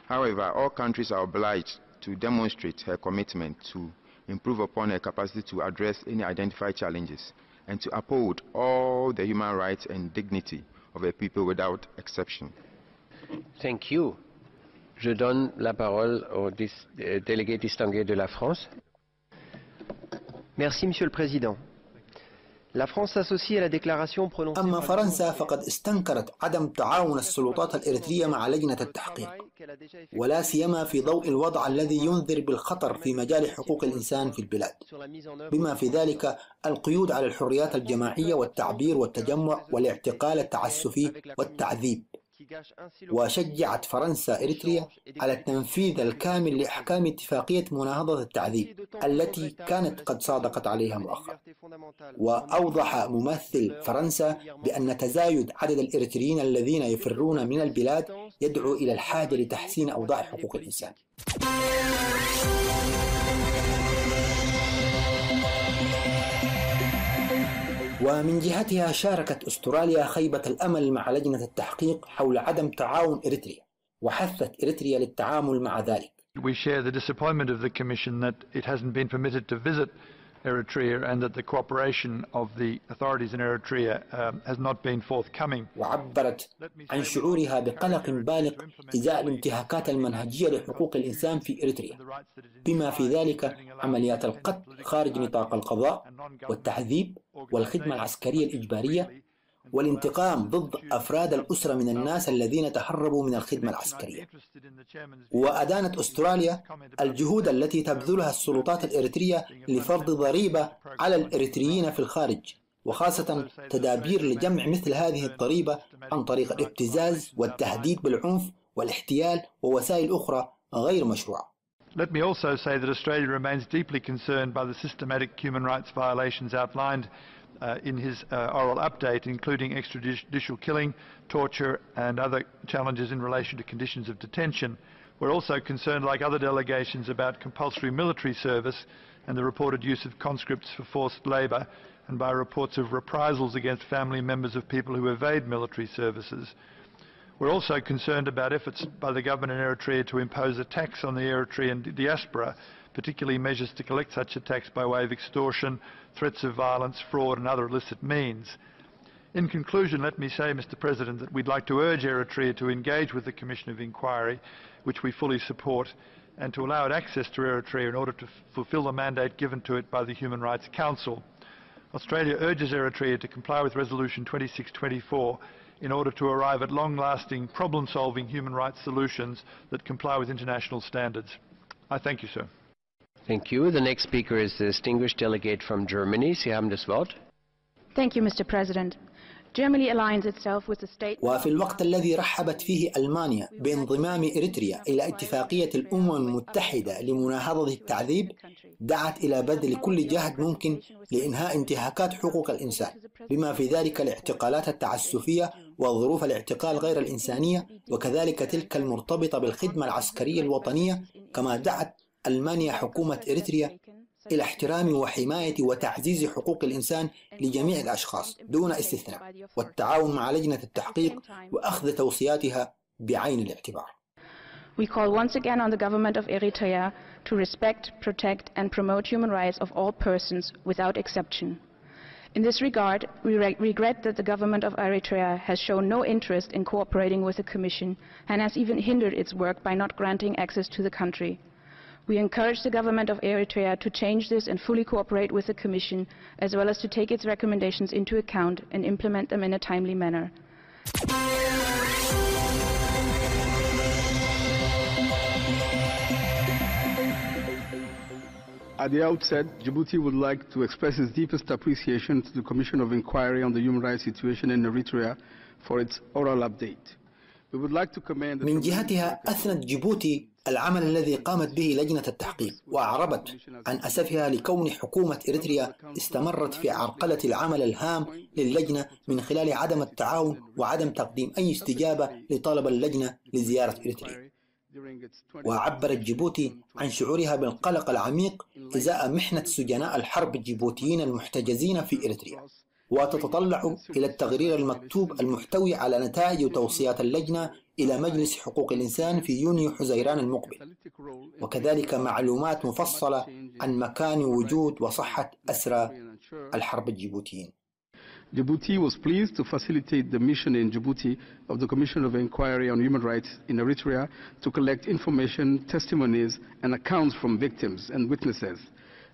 However, all countries are obliged to demonstrate her commitment to improve upon her capacity to address any identified challenges and to uphold all the human rights and dignity of her people without exception. Thank you. Je donne la parole au délégué distingué de la France. Merci, Monsieur le Président. La France s'associe à la déclaration prononcée. أما فرنسا فقد استنكرت عدم تعاون السلطات الإريترية مع لجنة التحقيق، ولا سيما في ضوء الوضع الذي ينذر بالخطر في مجال حقوق الإنسان في البلاد، بما في ذلك القيود على الحريات الجماعية والتعبير والتجمع والاعتقال التعسفي والتعذيب. وشجعت فرنسا إريتريا على التنفيذ الكامل لأحكام اتفاقية مناهضة التعذيب التي كانت قد صادقت عليها مؤخرا. وأوضح ممثل فرنسا بأن تزايد عدد الإريتريين الذين يفرون من البلاد يدعو إلى الحاجة لتحسين أوضاع حقوق الإنسان. ومن جهتها شاركت أستراليا خيبة الأمل مع لجنة التحقيق حول عدم تعاون إريتريا، وحثت إريتريا للتعامل مع ذلك. We share the disappointment of the Commission that it hasn't been permitted to visit Eritrea and that the cooperation of the authorities in Eritrea has not been forthcoming. وعبرت عن شعورها بقلق بالغ إزاء الانتهاكات المنهجية لحقوق الإنسان في إريتريا، بما في ذلك عمليات القتل خارج نطاق القضاء والتعذيب والخدمة العسكرية الإجبارية والانتقام ضد أفراد الأسرة من الناس الذين تهربوا من الخدمة العسكرية. وأدانت أستراليا الجهود التي تبذلها السلطات الإريترية لفرض ضريبة على الإريتريين في الخارج، وخاصة تدابير لجمع مثل هذه الضريبة عن طريق الابتزاز والتهديد بالعنف والاحتيال ووسائل أخرى غير مشروعة. Let me also say that Australia remains deeply concerned by the systematic human rights violations outlined in his oral update, including extrajudicial killing, torture and other challenges in relation to conditions of detention. We're also concerned, like other delegations, about compulsory military service and the reported use of conscripts for forced labour, and by reports of reprisals against family members of people who evade military services. We're also concerned about efforts by the government in Eritrea to impose a tax on the Eritrean diaspora, particularly measures to collect such a tax by way of extortion, threats of violence, fraud and other illicit means. In conclusion, let me say, Mr. President, that we'd like to urge Eritrea to engage with the Commission of Inquiry, which we fully support, and to allow it access to Eritrea in order to fulfil the mandate given to it by the Human Rights Council. Australia urges Eritrea to comply with Resolution 2624 in order to arrive at long-lasting, problem-solving human rights solutions that comply with international standards. I thank you, sir. Thank you. The next speaker is the distinguished delegate from Germany. Sie haben das Wort. Thank you, Mr. President. Germany aligns itself with the state. وفي الوقت الذي رحبت فيه ألمانيا بانضمام إريتريا إلى اتفاقية الأمم المتحدة لمناهضة التعذيب، دعت إلى بذل كل جهد ممكن لإنهاء انتهاكات حقوق الإنسان، بما في ذلك الاعتقالات التعسفية وظروف الاعتقال غير الإنسانية، وكذلك تلك المرتبطة بالخدمة العسكرية الوطنية. كما دعت ألمانيا حكومة إريتريا إلى احترام وحماية وتعزيز حقوق الإنسان لجميع الأشخاص دون استثناء، والتعاون مع لجنة التحقيق وأخذ توصياتها بعين الاعتبار. We call once again on the government of Eritrea to respect, protect and promote human rights of all persons without exception. In this regard, we regret that the government of Eritrea has shown no interest in cooperating with the Commission and has even hindered its work by not granting access to the country. We encourage the government of Eritrea to change this and fully cooperate with the Commission, as well as to take its recommendations into account and implement them in a timely manner. At the outset, Djibouti would like to express its deepest appreciation to the Commission of Inquiry on the Human Rights Situation in Eritrea for its oral update. We would like to commend من جهتها أثنت جيبوتي العمل الذي قامت به لجنة التحقيق، وأعربت عن أسفها لكون حكومة إريتريا استمرت في عرقلة العمل الهام للجنة من خلال عدم التعاون وعدم تقديم أي استجابة لطلب اللجنة لزيارة إريتريا. وعبرت جيبوتي عن شعورها بالقلق العميق إزاء محنة سجناء الحرب الجيبوتيين المحتجزين في إريتريا، وتتطلع إلى التقرير المكتوب المحتوي على نتائج وتوصيات اللجنة إلى مجلس حقوق الإنسان في يونيو حزيران المقبل، وكذلك معلومات مفصلة عن مكان وجود وصحة أسرى الحرب الجيبوتيين. Djibouti was pleased to facilitate the mission in Djibouti of the Commission of Inquiry on Human Rights in Eritrea to collect information, testimonies and accounts from victims and witnesses.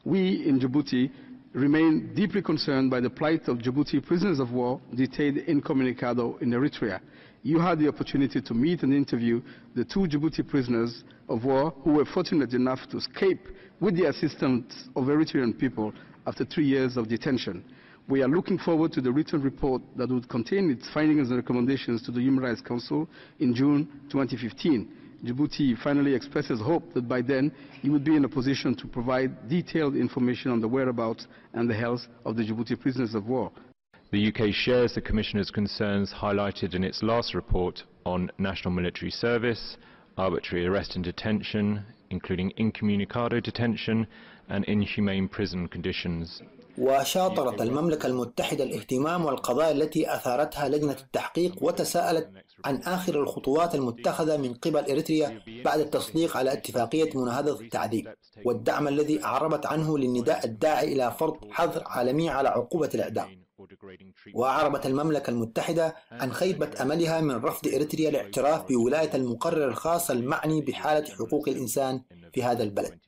We in Djibouti remain deeply concerned by the plight of Djibouti prisoners of war detained incommunicado in Eritrea. You had the opportunity to meet and interview the 2 Djibouti prisoners of war who were fortunate enough to escape with the assistance of Eritrean people after 3 years of detention. We are looking forward to the written report that would contain its findings and recommendations to the Human Rights Council in June 2015. Djibouti finally expresses hope that by then it would be in a position to provide detailed information on the whereabouts and the health of the Djibouti prisoners of war. The UK shares the Commissioner's concerns highlighted in its last report on national military service, arbitrary arrest and detention, including incommunicado detention and inhumane prison conditions. وشاطرت المملكة المتحدة الاهتمام والقضايا التي أثارتها لجنة التحقيق، وتساءلت عن آخر الخطوات المتخذة من قبل إريتريا بعد التصديق على اتفاقية مناهضة التعذيب، والدعم الذي أعربت عنه للنداء الداعي إلى فرض حظر عالمي على عقوبة الإعدام. وأعربت المملكة المتحدة عن خيبة أملها من رفض إريتريا الاعتراف بولاية المقرر الخاص المعني بحالة حقوق الإنسان في هذا البلد،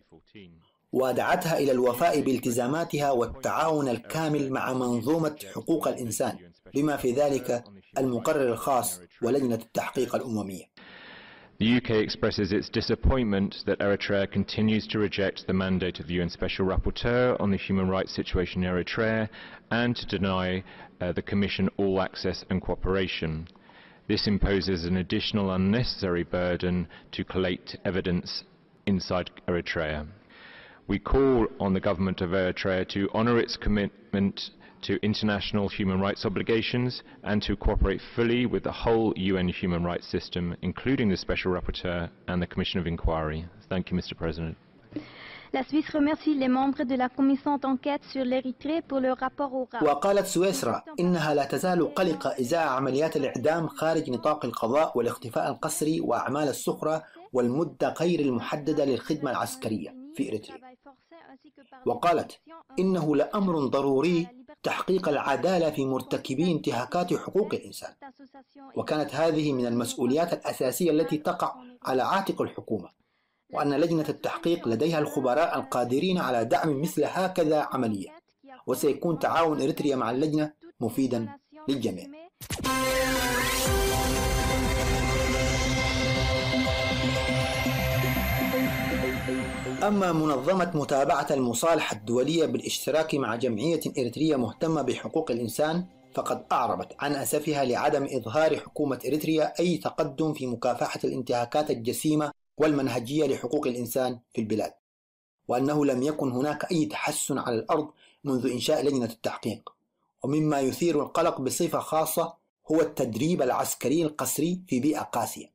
ودعتها إلى الوفاء بالتزاماتها والتعاون الكامل مع منظومة حقوق الإنسان، بما في ذلك المقرر الخاص ولجنة التحقيق الأممية. The UK expresses its disappointment that Eritrea continues to reject the mandate of the UN Special Rapporteur on the human rights situation in Eritrea and to deny the Commission all access and cooperation. This imposes an additional unnecessary burden to collate evidence inside Eritrea. We call on the government of Eritrea to honour its commitment to international human rights obligations and to cooperate fully with the whole UN human rights system, including the Special Rapporteur and the Commission of Inquiry. Thank you, Mr. President. La Suisse remercie les membres de la commission d'enquête sur l'Érythrée pour leur rapport oral. وقالت سويسرا إنها لا تزال قلقة إزاء عمليات الإعدام خارج نطاق القضاء والاختفاء القسري وأعمال السخرة والمدة غير المحددة للخدمة العسكرية في إريتريا. وقالت إنه لأمر ضروري تحقيق العدالة في مرتكبي انتهاكات حقوق الإنسان، وكانت هذه من المسؤوليات الأساسية التي تقع على عاتق الحكومة، وأن لجنة التحقيق لديها الخبراء القادرين على دعم مثل هكذا عملية، وسيكون تعاون إريتريا مع اللجنة مفيدا للجميع. أما منظمة متابعة المصالحة الدولية بالاشتراك مع جمعية إريترية مهتمة بحقوق الإنسان، فقد أعربت عن أسفها لعدم إظهار حكومة إريتريا أي تقدم في مكافحة الانتهاكات الجسيمة والمنهجية لحقوق الإنسان في البلاد، وأنه لم يكن هناك أي تحسن على الأرض منذ إنشاء لجنة التحقيق. ومما يثير القلق بصفة خاصة هو التدريب العسكري القسري في بيئة قاسية.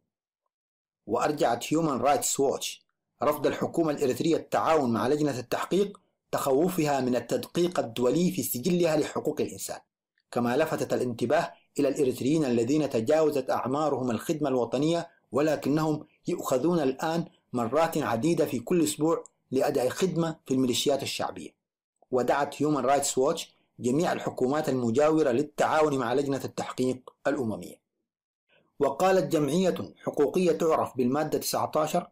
وأرجعت Human Rights Watch رفض الحكومة الإريترية التعاون مع لجنة التحقيق تخوفها من التدقيق الدولي في سجلها لحقوق الإنسان، كما لفتت الانتباه إلى الإريتريين الذين تجاوزت أعمارهم الخدمة الوطنية ولكنهم يؤخذون الآن مرات عديدة في كل أسبوع لأداء خدمة في الميليشيات الشعبية. ودعت Human Rights Watch جميع الحكومات المجاورة للتعاون مع لجنة التحقيق الأممية. وقالت جمعية حقوقية تعرف بالمادة 19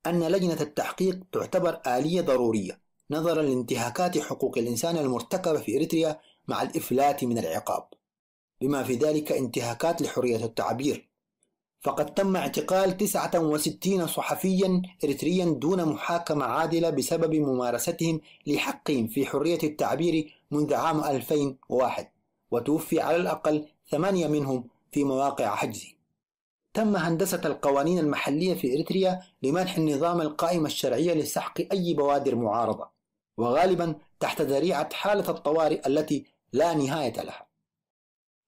أن لجنة التحقيق تعتبر آلية ضرورية نظرا لانتهاكات حقوق الإنسان المرتكبة في إريتريا مع الإفلات من العقاب، بما في ذلك انتهاكات لحرية التعبير. فقد تم اعتقال 69 صحفيا إريتريا دون محاكمة عادلة بسبب ممارستهم لحقهم في حرية التعبير منذ عام 2001، وتوفي على الأقل 8 منهم في مواقع حجز. تم هندسة القوانين المحلية في إريتريا لمنح النظام القائمة الشرعية لسحق أي بوادر معارضة، وغالبا تحت ذريعة حالة الطوارئ التي لا نهاية لها.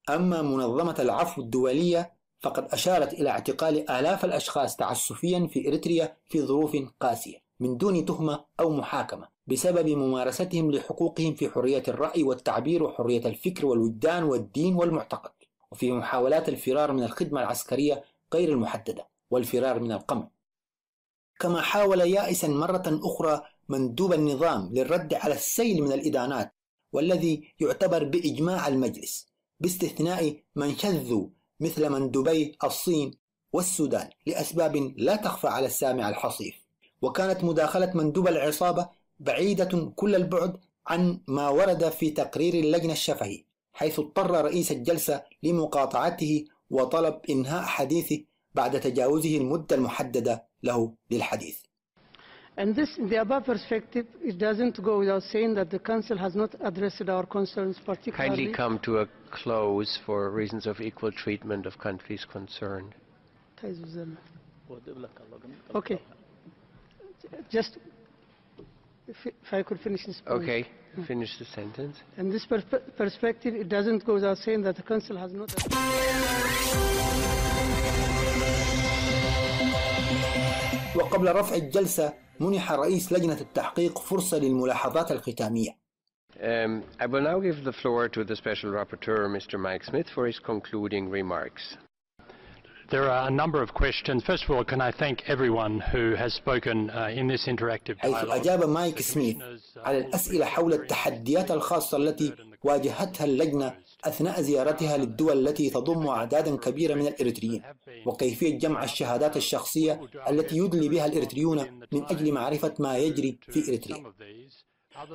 أما منظمة العفو الدولية فقد أشارت إلى اعتقال آلاف الأشخاص تعسفيا في إريتريا في ظروف قاسية من دون تهمة أو محاكمة بسبب ممارستهم لحقوقهم في حرية الرأي والتعبير وحرية الفكر والوجدان والدين والمعتقد، وفي محاولات الفرار من الخدمة العسكرية غير المحددة والفرار من القمع. كما حاول يائسا مرة أخرى مندوب النظام للرد على السيل من الإدانات، والذي يعتبر بإجماع المجلس باستثناء من شذوا مثل مندوبي الصين والسودان لأسباب لا تخفى على السامع الحصيف. وكانت مداخلة مندوب العصابة بعيدة كل البعد عن ما ورد في تقرير اللجنة الشفهي، حيث اضطر رئيس الجلسة لمقاطعته وطلب إنهاء حديثه بعد تجاوزه المدة المحددة له للحديث. And this, in the above perspective, it doesn't go without saying that the Council has not addressed our concerns particularly. Kindly come to a close for reasons of equal treatment of countries concerned. Okay. Just, if I could finish this point. Okay, finish the sentence. In this perspective, it doesn't go without saying that the Council has not. وقبل رفع الجلسة منح رئيس لجنة التحقيق فرصة للملاحظات الختامية. I will now give the floor to the Special Rapporteur, Mr. Mike Smith, for his concluding remarks. There are a number of questions. First of all, can I thank everyone who has spoken in this interactive dialogue. حيث أجاب مايك سميث على الأسئلة حول التحديات الخاصة التي واجهتها اللجنة أثناء زيارتها للدول التي تضم أعدادا كبيرة من الإريتريين، وكيفية جمع الشهادات الشخصية التي يدلي بها الإريتريون من أجل معرفة ما يجري في إريتريا.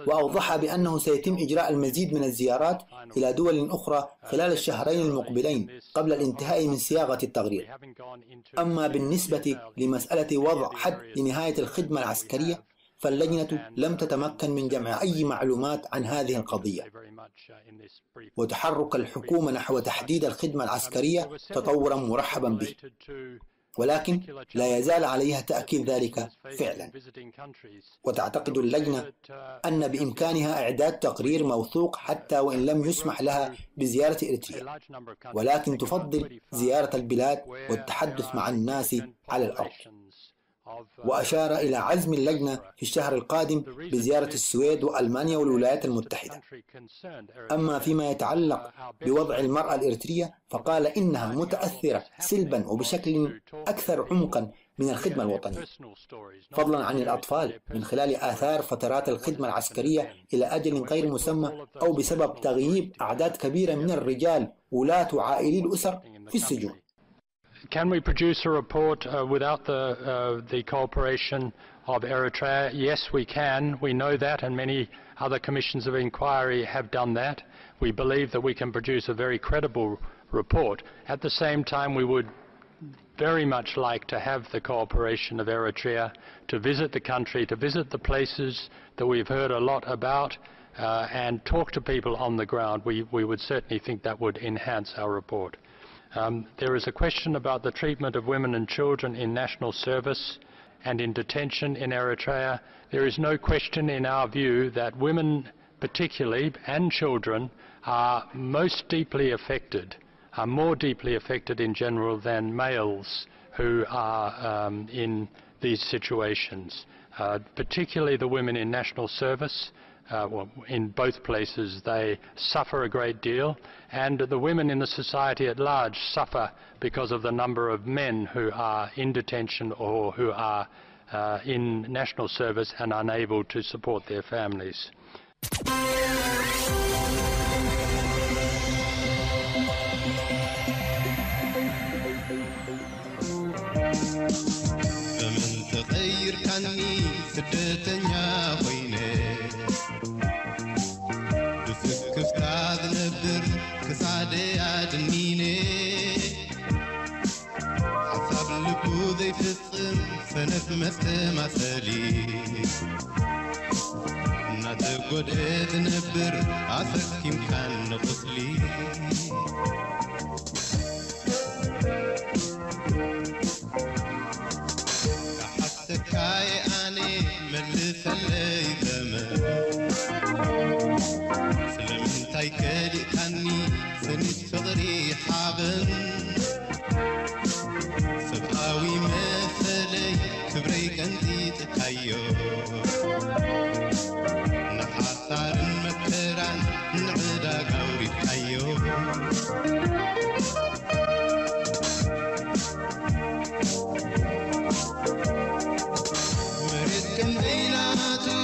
وأوضح بأنه سيتم إجراء المزيد من الزيارات إلى دول أخرى خلال الشهرين المقبلين قبل الانتهاء من صياغة التقرير. أما بالنسبة لمسألة وضع حد لنهاية الخدمة العسكرية فاللجنة لم تتمكن من جمع أي معلومات عن هذه القضية. وتحرك الحكومة نحو تحديد الخدمة العسكرية تطورا مرحبا به. ولكن لا يزال عليها تأكيد ذلك فعلا. وتعتقد اللجنة أن بإمكانها إعداد تقرير موثوق حتى وإن لم يسمح لها بزيارة إريتريا، ولكن تفضل زيارة البلاد والتحدث مع الناس على الأرض. وأشار إلى عزم اللجنة في الشهر القادم بزيارة السويد وألمانيا والولايات المتحدة. أما فيما يتعلق بوضع المرأة الإريترية فقال إنها متأثرة سلبا وبشكل أكثر عمقا من الخدمة الوطنية، فضلا عن الأطفال من خلال آثار فترات الخدمة العسكرية إلى أجل غير مسمى أو بسبب تغييب أعداد كبيرة من الرجال ولاة وعائلي الأسر في السجون. Can we produce a report without the cooperation of Eritrea? Yes, we can. We know that, and many other commissions of inquiry have done that. We believe that we can produce a very credible report. At the same time, we would very much like to have the cooperation of Eritrea to visit the country, to visit the places that we've heard a lot about, and talk to people on the ground. We would certainly think that would enhance our report. There is a question about the treatment of women and children in national service and in detention in Eritrea. There is no question in our view that women particularly and children are most deeply affected, are more deeply affected in general than males who are in these situations, particularly the women in national service. Well, in both places they suffer a great deal, and the women in the society at large suffer because of the number of men who are in detention or who are in national service and unable to support their families. سنف مستمثلي نتقود نبر عسك يمكن قتلي حتى كاي اني ملث لي ثمن سلمتاي كدي كاني سنت صدري حابن سبقاوي مثلي كبري كنتي تحيو نحاطار مكران نعدا قوري تحيو مريد كم بيناتو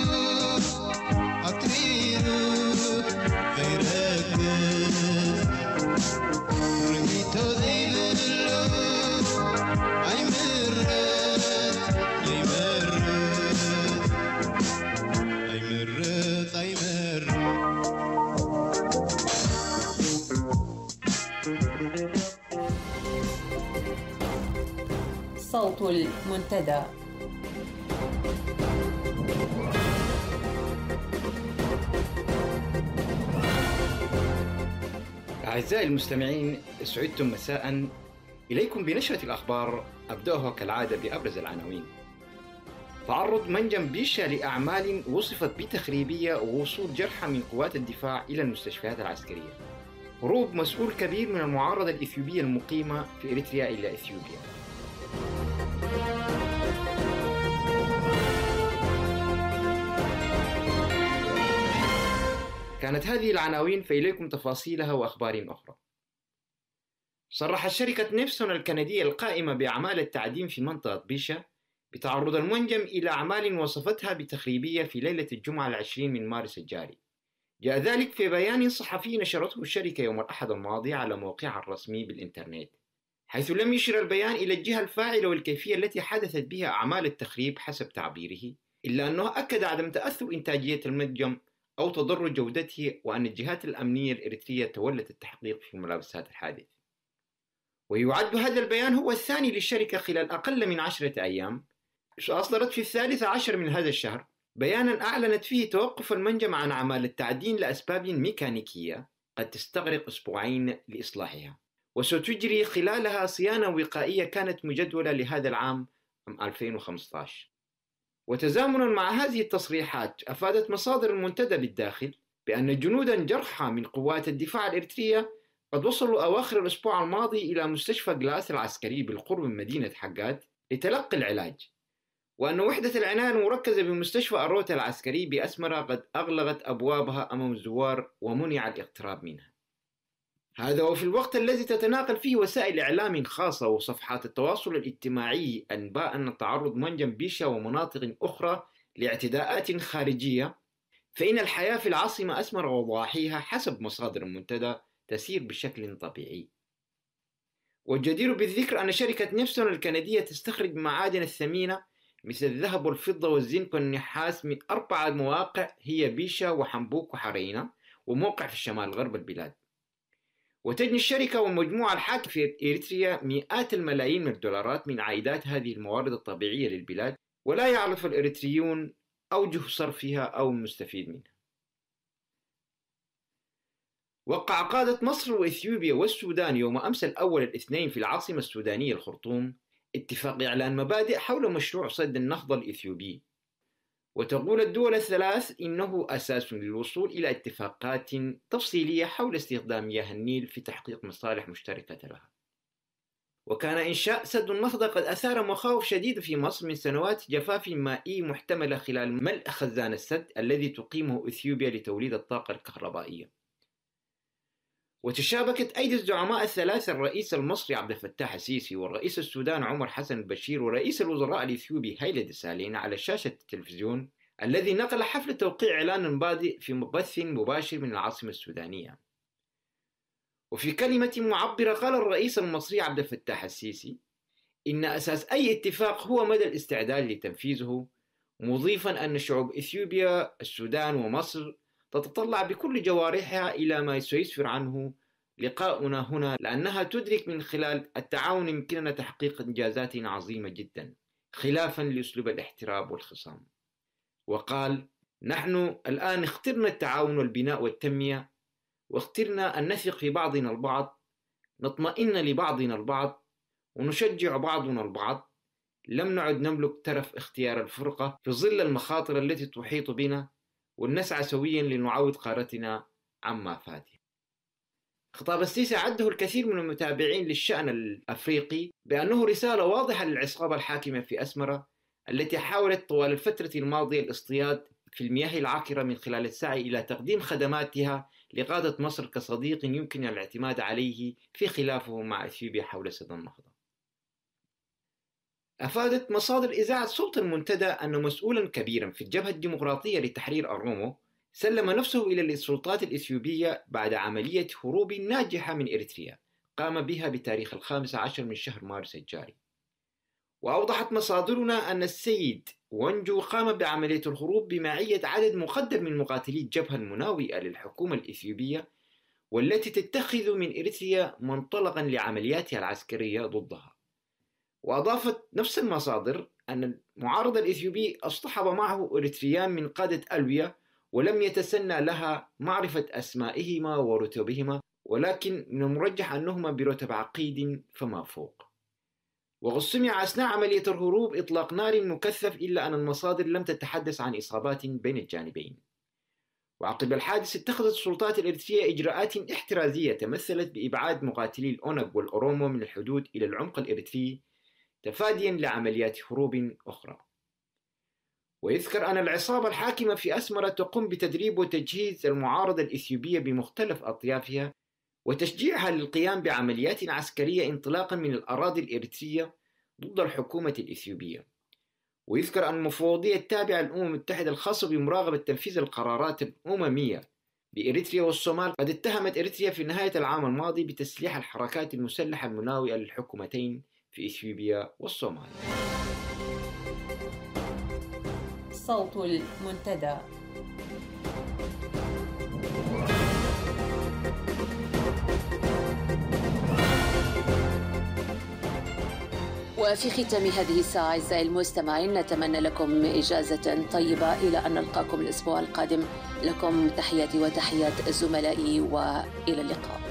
عطرينو غيرك رميتو ذي بلو أي مرت أي مرت أي مرت أي مرت صوت المنتدى. أعزائي المستمعين، سعدتم مساء. إليكم بنشرة الأخبار أبدأها كالعادة بأبرز العناوين. تعرض منجم بيشا لأعمال وصفت بتخريبية ووصول جرحى من قوات الدفاع إلى المستشفيات العسكرية. هروب مسؤول كبير من المعارضة الإثيوبية المقيمة في إريتريا إلى إثيوبيا. كانت هذه العناوين، فإليكم تفاصيلها وأخبار أخرى. صرحت شركة نيفسون الكندية القائمة بأعمال التعدين في منطقة بيشا بتعرض المنجم إلى أعمال وصفتها بتخريبية في ليلة الجمعة 20 من مارس الجاري. جاء ذلك في بيان صحفي نشرته الشركة يوم الأحد الماضي على موقعها الرسمي بالإنترنت، حيث لم يشر البيان إلى الجهة الفاعلة والكيفية التي حدثت بها أعمال التخريب حسب تعبيره، إلا أنه أكد عدم تأثر إنتاجية المنجم أو تضرر جودته، وأن الجهات الأمنية الإريترية تولت التحقيق في ملابسات الحادث. ويعد هذا البيان هو الثاني للشركة خلال أقل من 10 أيام. أصدرت في 13 من هذا الشهر بيانا أعلنت فيه توقف المنجم عن أعمال التعدين لأسباب ميكانيكية قد تستغرق أسبوعين لإصلاحها. وستجري خلالها صيانة وقائية كانت مجدولة لهذا العام 2015. وتزامنا مع هذه التصريحات أفادت مصادر المنتدى بالداخل بأن جنودا جرحى من قوات الدفاع الإريترية قد وصلوا أواخر الأسبوع الماضي إلى مستشفى جلاس العسكري بالقرب من مدينة حقات لتلقي العلاج، وأن وحدة العناية المركزة بمستشفى أروتا العسكري بأسمرة قد أغلقت أبوابها أمام الزوار ومنع الاقتراب منها. هذا وفي الوقت الذي تتناقل فيه وسائل إعلام خاصة وصفحات التواصل الاجتماعي أنباء أن تعرض منجم بيشا ومناطق أخرى لاعتداءات خارجية، فإن الحياة في العاصمة أسمرة وضواحيها حسب مصادر المنتدى تسير بشكل طبيعي. والجدير بالذكر أن شركة نيفسون الكندية تستخرج معادن الثمينة مثل الذهب والفضة والزنك والنحاس من 4 مواقع هي بيشا وحنبوك وحرينا وموقع في الشمال غرب البلاد. وتجني الشركة والمجموعة الحاكمة في إريتريا مئات الملايين من الدولارات من عائدات هذه الموارد الطبيعية للبلاد، ولا يعرف الإريتريون أوجه صرفها أو المستفيد منها. وقع قادة مصر وإثيوبيا والسودان يوم أمس الأول الاثنين في العاصمة السودانية الخرطوم اتفاق إعلان مبادئ حول مشروع سد النهضة الإثيوبي. وتقول الدول الثلاث إنه أساس للوصول إلى اتفاقات تفصيلية حول استخدام مياه النيل في تحقيق مصالح مشتركة لها. وكان إنشاء سد النهضة قد أثار مخاوف شديدة في مصر من سنوات جفاف مائي محتملة خلال ملء خزان السد الذي تقيمه إثيوبيا لتوليد الطاقة الكهربائية. وتشابكت أيدي الزعماء الثلاثة الرئيس المصري عبد الفتاح السيسي والرئيس السودان عمر حسن البشير ورئيس الوزراء الإثيوبي هايلي ديسالين على شاشة التلفزيون الذي نقل حفل توقيع إعلان مبادئ في بث مباشر من العاصمة السودانية. وفي كلمة معبرة قال الرئيس المصري عبد الفتاح السيسي إن أساس أي اتفاق هو مدى الاستعداد لتنفيذه، مضيفا أن شعوب إثيوبيا السودان ومصر تتطلع بكل جوارحها إلى ما سيسفر عنه لقاؤنا هنا، لأنها تدرك من خلال التعاون يمكننا تحقيق إنجازات عظيمة جدا خلافا لأسلوب الاحتراب والخصام. وقال: نحن الآن اخترنا التعاون والبناء والتنمية، واخترنا أن نثق في بعضنا البعض، نطمئن لبعضنا البعض، ونشجع بعضنا البعض. لم نعد نملك ترف اختيار الفرقة في ظل المخاطر التي تحيط بنا، ونسعى سويا لنعوض قارتنا عما فاتها. خطاب السيسي عده الكثير من المتابعين للشأن الأفريقي بأنه رسالة واضحة للعصابة الحاكمة في أسمرة التي حاولت طوال الفترة الماضية الاصطياد في المياه العاكرة من خلال السعي إلى تقديم خدماتها لقادة مصر كصديق يمكن الاعتماد عليه في خلافه مع إثيوبيا حول سد النهضة. أفادت مصادر إذاعة صوت المنتدى أن مسؤولا كبيرا في الجبهة الديمقراطية لتحرير أرومو سلم نفسه إلى السلطات الإثيوبية بعد عملية هروب ناجحة من إريتريا قام بها بتاريخ 15 من شهر مارس الجاري. وأوضحت مصادرنا أن السيد وانجو قام بعملية الهروب بمعية عدد مقدر من مقاتلي الجبهة المناوئة للحكومة الإثيوبية، والتي تتخذ من إريتريا منطلقا لعملياتها العسكرية ضدها. وأضافت نفس المصادر أن المعارض الإثيوبي اصطحب معه إريتريان من قادة ألوية ولم يتسنى لها معرفة أسمائهما ورتبهما، ولكن من المرجح أنهما برتب عقيد فما فوق. وقد سمع أثناء عملية الهروب إطلاق نار مكثف، إلا أن المصادر لم تتحدث عن إصابات بين الجانبين. وعقب الحادث اتخذت السلطات الإريترية إجراءات احترازية تمثلت بإبعاد مقاتلي الأونغ والأورومو من الحدود إلى العمق الإريتري تفاديا لعمليات هروب أخرى. ويذكر أن العصابة الحاكمة في أسمرة تقوم بتدريب وتجهيز المعارضة الإثيوبية بمختلف أطيافها وتشجيعها للقيام بعمليات عسكرية انطلاقا من الأراضي الإريترية ضد الحكومة الإثيوبية. ويذكر أن المفوضية التابعة للأمم المتحدة الخاصة بمراقبة تنفيذ القرارات الأممية لإريتريا والصومال قد اتهمت إريتريا في نهاية العام الماضي بتسليح الحركات المسلحة المناوئة للحكومتين في إثيوبيا والصومال. صوت المنتدى. وفي ختام هذه الساعة أعزائي المستمعين نتمنى لكم إجازة طيبة إلى أن نلقاكم الأسبوع القادم. لكم تحياتي وتحيات زملائي وإلى اللقاء.